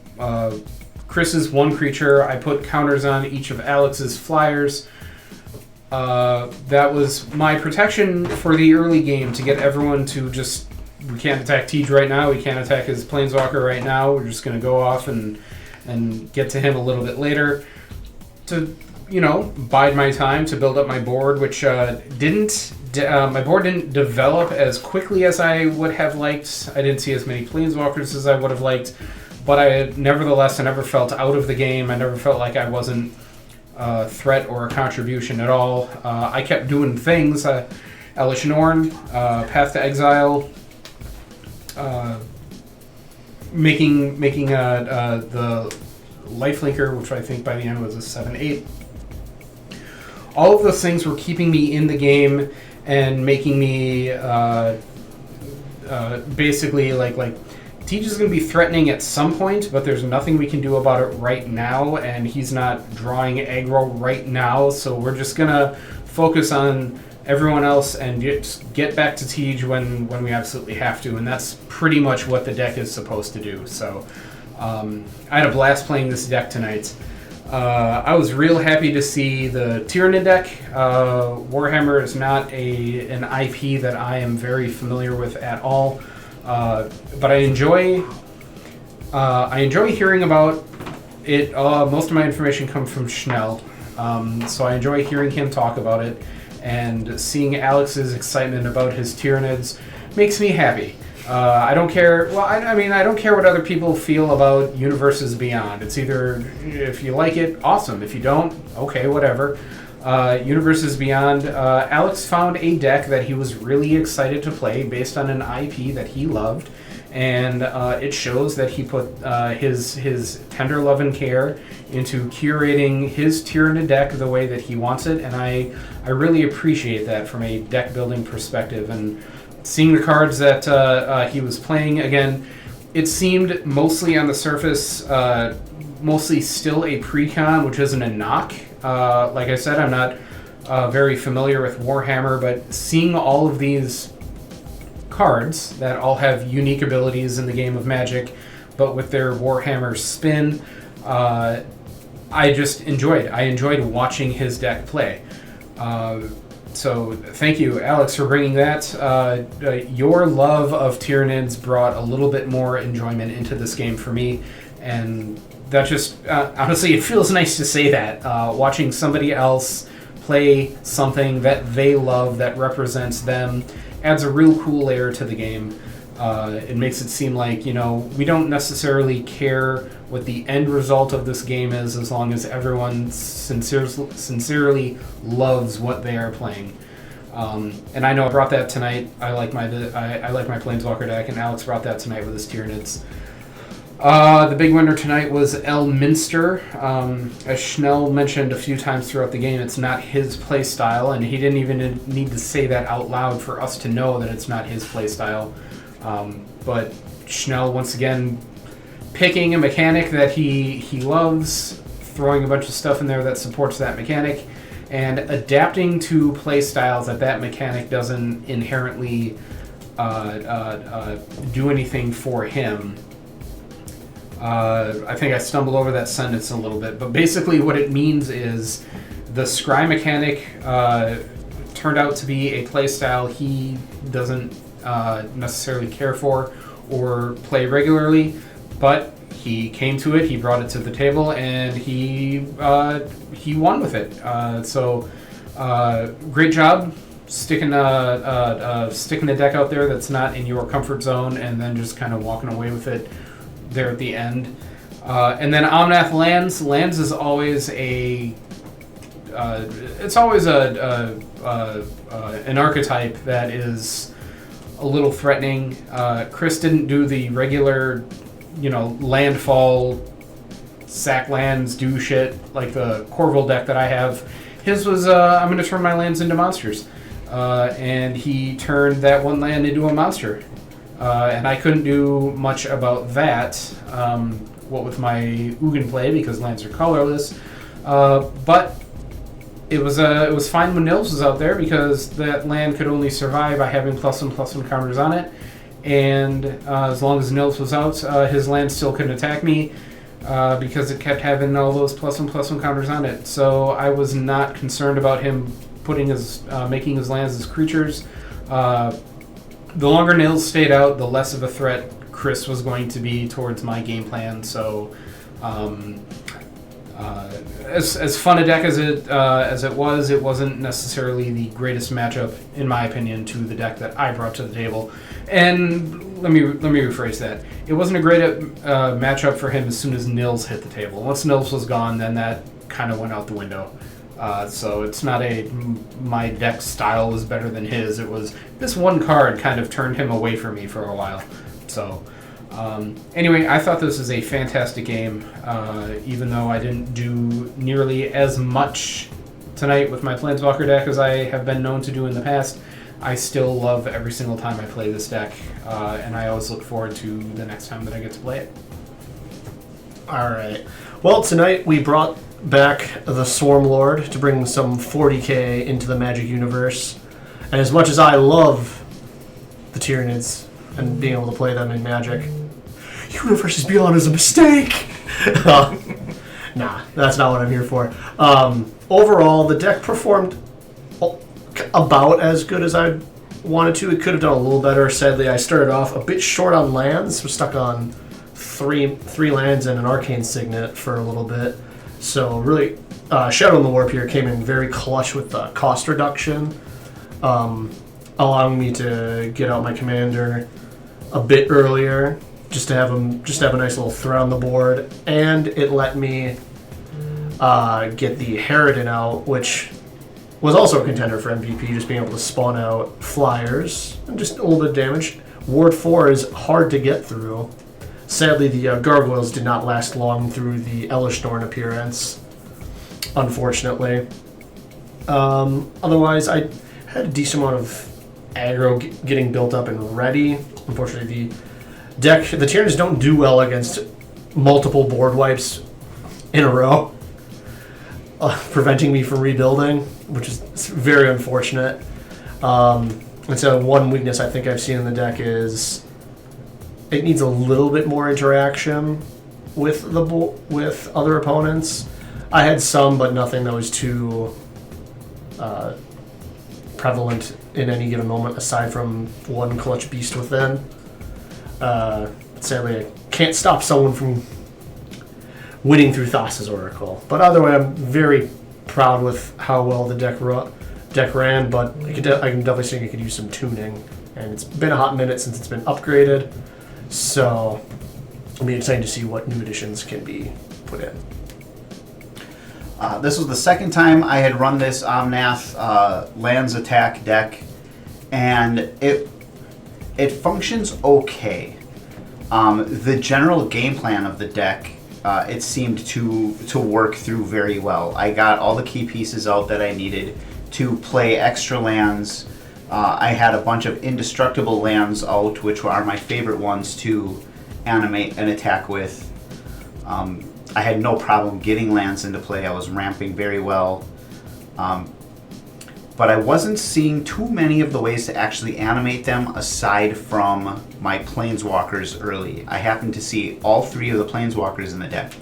Chris's 1 creature. I put counters on each of Alex's flyers. That was my protection for the early game, to get everyone to just, we can't attack Tej right now, we can't attack his planeswalker right now, we're just going to go off and get to him a little bit later. To, bide my time to build up my board, which my board didn't develop as quickly as I would have liked. I didn't see as many planeswalkers as I would have liked, but I never felt out of the game. I never felt like I wasn't a threat or a contribution at all. I kept doing things. Elish Norn, Path to Exile, making the Lifelinker, which I think by the end was a 7/8. All of those things were keeping me in the game and making me basically like Teach is going to be threatening at some point, but there's nothing we can do about it right now, and he's not drawing aggro right now, so we're just going to focus on everyone else and get back to Teach when we absolutely have to, and that's pretty much what the deck is supposed to do. So I had a blast playing this deck tonight. I was real happy to see the Tyranid deck. Warhammer is not an IP that I am very familiar with at all. But I enjoy hearing about it. Most of my information comes from Schnell, so I enjoy hearing him talk about it, and seeing Alex's excitement about his Tyranids makes me happy. I don't care. Well, I mean, I don't care what other people feel about Universes Beyond. It's either if you like it, awesome. If you don't, okay, whatever. Universes Beyond, Alex found a deck that he was really excited to play based on an IP that he loved, and it shows that he put his tender love and care into curating his Tyranid deck the way that he wants it, and I really appreciate that from a deck building perspective. And seeing the cards that he was playing, again, it seemed mostly on the surface, mostly still a precon, which isn't a knock. Like I said, I'm not very familiar with Warhammer, but seeing all of these cards that all have unique abilities in the game of Magic, but with their Warhammer spin, I just enjoyed. I enjoyed watching his deck play. So thank you, Alex, for bringing that. Your love of Tyranids brought a little bit more enjoyment into this game for me, and that just, honestly, it feels nice to say that. Watching somebody else play something that they love, that represents them, adds a real cool layer to the game. It makes it seem like, we don't necessarily care what the end result of this game is, as long as everyone sincerely loves what they are playing. And I know I brought that tonight. I like my Planeswalker deck, and Alex brought that tonight with his Tyranids. The big winner tonight was Elminster. As Schnell mentioned a few times throughout the game, it's not his play style, and he didn't even need to say that out loud for us to know that it's not his play style. But Schnell, once again, picking a mechanic that he loves, throwing a bunch of stuff in there that supports that mechanic, and adapting to play styles that mechanic doesn't inherently do anything for him. I think I stumbled over that sentence a little bit, but basically what it means is the scry mechanic turned out to be a playstyle he doesn't necessarily care for or play regularly, but he came to it, he brought it to the table, and he won with it. So great job sticking a deck out there that's not in your comfort zone, and then just kind of walking away with it there at the end. And then Omnath lands. Lands is always an archetype that is a little threatening. Chris didn't do the regular, landfall, sack lands, do shit like the Corville deck that I have. His was, I'm going to turn my lands into monsters. And he turned that one land into a monster. And I couldn't do much about that, what with my Ugin play, because lands are colorless. But it was fine when Nils was out there, because that land could only survive by having +1/+1 counters on it. And as long as Nils was out, his land still couldn't attack me, because it kept having all those +1/+1 counters on it. So I was not concerned about him making his lands as creatures. The longer Nils stayed out, the less of a threat Chris was going to be towards my game plan. So, as fun a deck as it wasn't necessarily the greatest matchup, in my opinion, to the deck that I brought to the table. And let me rephrase that. It wasn't a great matchup for him as soon as Nils hit the table. Once Nils was gone, then that kind of went out the window. So it's not my deck style was better than his. It was this one card kind of turned him away from me for a while. So anyway, I thought this was a fantastic game, even though I didn't do nearly as much tonight with my Planeswalker deck as I have been known to do in the past. I still love every single time I play this deck, and I always look forward to the next time that I get to play it. All right. Well, tonight we brought back the Swarmlord to bring some 40k into the Magic universe. And as much as I love the Tyranids and being able to play them in Magic, Universes Beyond is a mistake! Nah, that's not what I'm here for. Overall, the deck performed about as good as I wanted to. It could have done a little better. Sadly, I started off a bit short on lands. Was stuck on three lands and an Arcane Signet for a little bit. So really, Shadow in the Warp here came in very clutch with the cost reduction, allowing me to get out my commander a bit earlier, just to have a nice little threat on the board, and it let me get the Harridan out, which was also a contender for MVP, just being able to spawn out flyers and just a little bit of damage. Ward 4 is hard to get through. Sadly, the Gargoyles did not last long through the Elishnorn appearance, unfortunately. Otherwise, I had a decent amount of aggro getting built up and ready. Unfortunately, the Tyranids don't do well against multiple board wipes in a row, preventing me from rebuilding, which is very unfortunate. And so one weakness I think I've seen in the deck is it needs a little bit more interaction with with other opponents. I had some, but nothing that was too prevalent in any given moment, aside from one clutch beast within. Sadly, I can't stop someone from winning through Thassa's Oracle. But either way, I'm very proud with how well the deck ran, but I can definitely think it could use some tuning. And it's been a hot minute since it's been upgraded, so it'll be exciting to see what new additions can be put in. This was the second time I had run this Omnath lands attack deck, and it functions okay. The general game plan of the deck, it seemed to work through very well. I got all the key pieces out that I needed to play extra lands. I had a bunch of indestructible lands out, which are my favorite ones to animate and attack with. I had no problem getting lands into play. I was ramping very well. But I wasn't seeing too many of the ways to actually animate them aside from my Planeswalkers early. I happened to see all three of the Planeswalkers in the deck,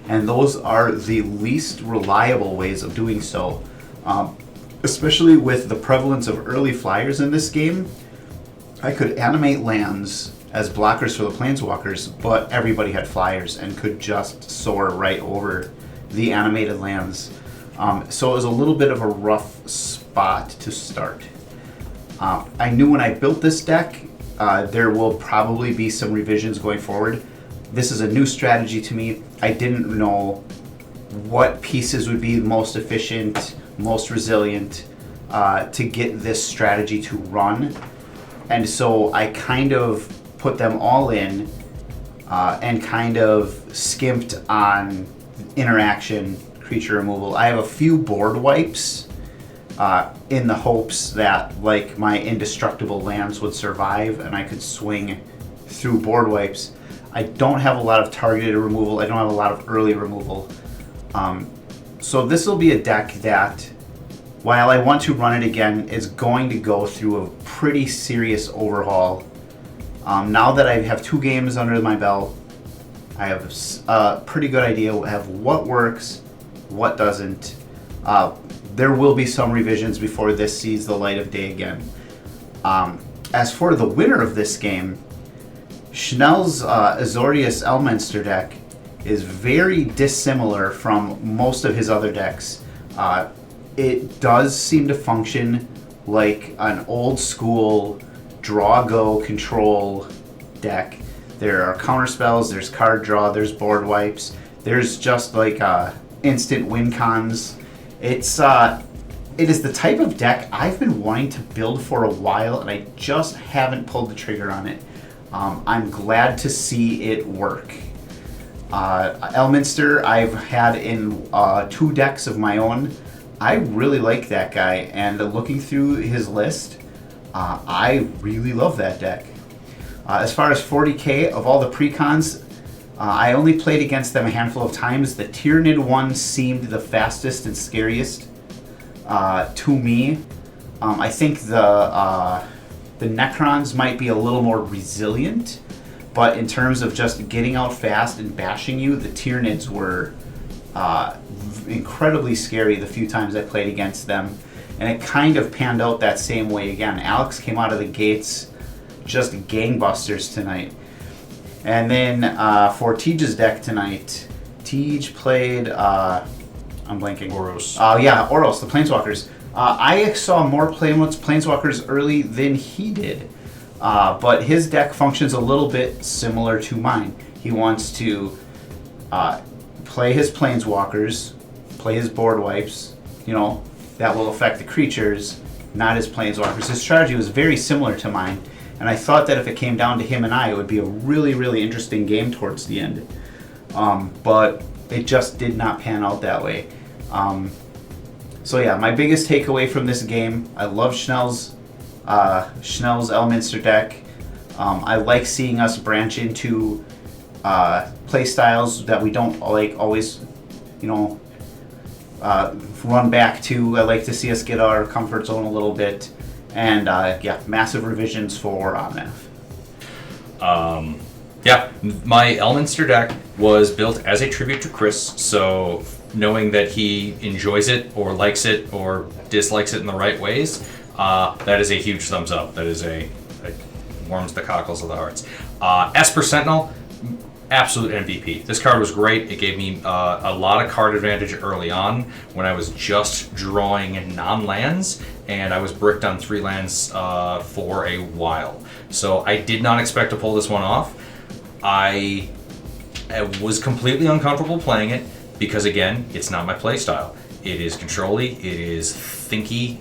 and those are the least reliable ways of doing so. Especially with the prevalence of early flyers in this game, I could animate lands as blockers for the Planeswalkers, but everybody had flyers and could just soar right over the animated lands. So it was a little bit of a rough spot to start. I knew when I built this deck, there will probably be some revisions going forward. This is a new strategy to me. I didn't know what pieces would be most efficient, most resilient to get this strategy to run. And so I kind of put them all in and kind of skimped on interaction, creature removal. I have a few board wipes in the hopes that like my indestructible lands would survive and I could swing through board wipes. I don't have a lot of targeted removal. I don't have a lot of early removal. So this will be a deck that, while I want to run it again, is going to go through a pretty serious overhaul. Now that I have 2 games under my belt, I have a pretty good idea of what works, what doesn't. There will be some revisions before this sees the light of day again. As for the winner of this game, Schnell's Azorius Elminster deck is very dissimilar from most of his other decks. It does seem to function like an old school draw-go control deck. There are counter spells, there's card draw, there's board wipes, there's just like instant win cons It is the type of deck I've been wanting to build for a while, and I just haven't pulled the trigger on it. I'm glad to see it work. Elminster, I've had in 2 decks of my own. I really like that guy, and looking through his list, I really love that deck. As far as 40k, of all the precons, I only played against them a handful of times. The Tyranid one seemed the fastest and scariest to me. I think the Necrons might be a little more resilient, but in terms of just getting out fast and bashing you, the Tyranids were incredibly scary the few times I played against them. And it kind of panned out that same way again. Alex came out of the gates just gangbusters tonight. And then for Tej's deck tonight, Tej played, I'm blanking. Oros. Yeah, Oros, the Planeswalkers. I saw more Planeswalkers early than he did. But his deck functions a little bit similar to mine. He wants to play his Planeswalkers, play his board wipes, that will affect the creatures, not his Planeswalkers. His strategy was very similar to mine, and I thought that if it came down to him and I, it would be a really, really interesting game towards the end. But it just did not pan out that way. So yeah, my biggest takeaway from this game, I love Schnell's Elminster deck. I like seeing us branch into play styles that we don't always, run back to. I like to see us get our comfort zone a little bit. And yeah, massive revisions for Omnath. Yeah, my Elminster deck was built as a tribute to Chris, so knowing that he enjoys it or likes it or dislikes it in the right ways, that is a huge thumbs up. That warms the cockles of the hearts. Esper Sentinel, absolute MVP. This card was great. It gave me a lot of card advantage early on when I was just drawing non-lands, and I was bricked on 3 lands for a while. So I did not expect to pull this one off. I was completely uncomfortable playing it because, again, it's not my playstyle. It is control-y, it is thinky,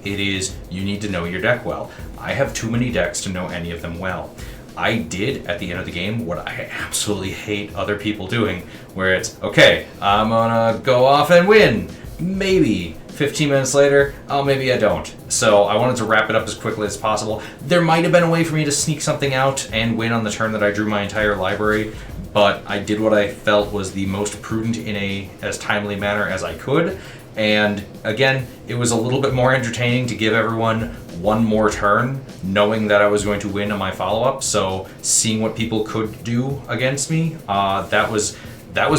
you need to know your deck well. I have too many decks to know any of them well. I did, at the end of the game, what I absolutely hate other people doing, where it's, okay, I'm gonna go off and win. Maybe. 15 minutes later, oh, maybe I don't. So I wanted to wrap it up as quickly as possible. There might have been a way for me to sneak something out and win on the turn that I drew my entire library, but I did what I felt was the most prudent in as timely manner as I could. And again, it was a little bit more entertaining to give everyone one more turn, knowing that I was going to win on my follow-up. So seeing what people could do against me, that was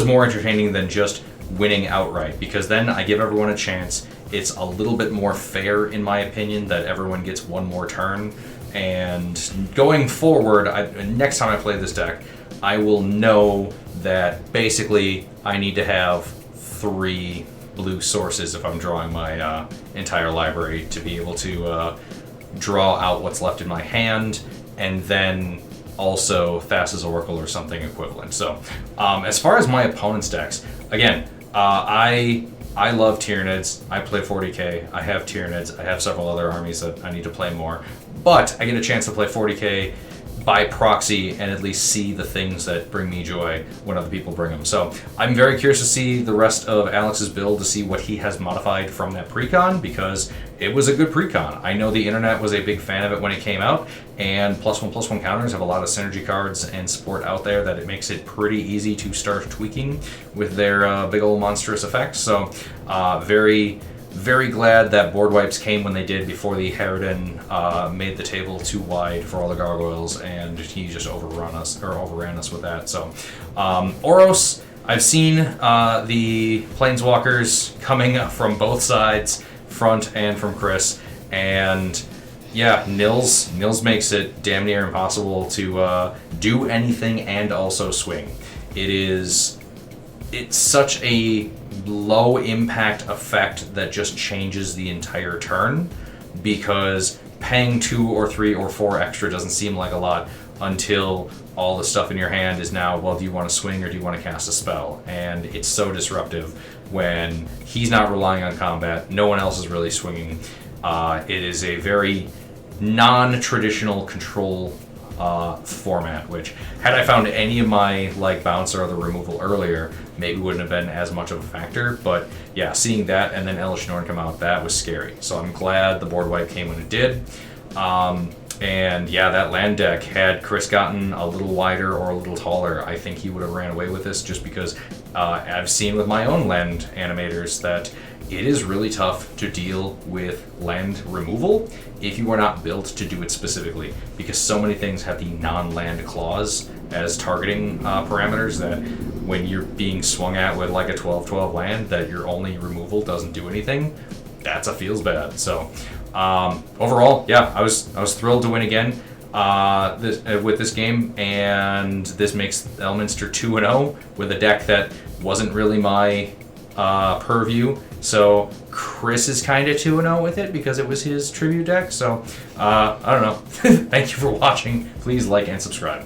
more entertaining than just winning outright, because then I give everyone a chance. It's a little bit more fair, in my opinion, that everyone gets one more turn. And going forward, next time I play this deck, I will know that basically I need to have 3 blue sources if I'm drawing my entire library to be able to draw out what's left in my hand, and then also Thassa's Oracle or something equivalent. So as far as my opponent's decks, again, I love Tyranids. I play 40k. I have Tyranids. I have several other armies that I need to play more. But I get a chance to play 40k by proxy and at least see the things that bring me joy when other people bring them. So I'm very curious to see the rest of Alex's build, to see what he has modified from that precon, because it was a good precon. I know the internet was a big fan of it when it came out, and +1/+1 counters have a lot of synergy cards and support out there that it makes it pretty easy to start tweaking with their big old monstrous effects. So very, very glad that board wipes came when they did, before the Harridan made the table too wide for all the gargoyles, and he just overran us with that. So Oros, I've seen the Planeswalkers coming from both sides, front and from Chris, and yeah, Nils makes it damn near impossible to do anything and also swing. It's such a low impact effect that just changes the entire turn, because paying 2 or 3 or 4 extra doesn't seem like a lot until all the stuff in your hand is now, well, do you want to swing or do you want to cast a spell? And it's so disruptive when he's not relying on combat, no one else is really swinging. It is a very non-traditional control format, which had I found any of my like bounce or other removal earlier, maybe wouldn't have been as much of a factor. But yeah, seeing that and then Elish Norn come out, that was scary. So I'm glad the board wipe came when it did. And yeah, that land deck, had Chris gotten a little wider or a little taller, I think he would have ran away with this, just because I've seen with my own land animators that it is really tough to deal with land removal if you are not built to do it specifically, because so many things have the non-land clause as targeting parameters that when you're being swung at with like a 12/12 land that your only removal doesn't do anything, that's a feels bad. So overall, yeah, I was thrilled to win again with this game, and this makes Elminster 2-0 with a deck that wasn't really my purview. So Chris is kind of 2-0 with it because it was his tribute deck. So I don't know. Thank you for watching. Please like and subscribe.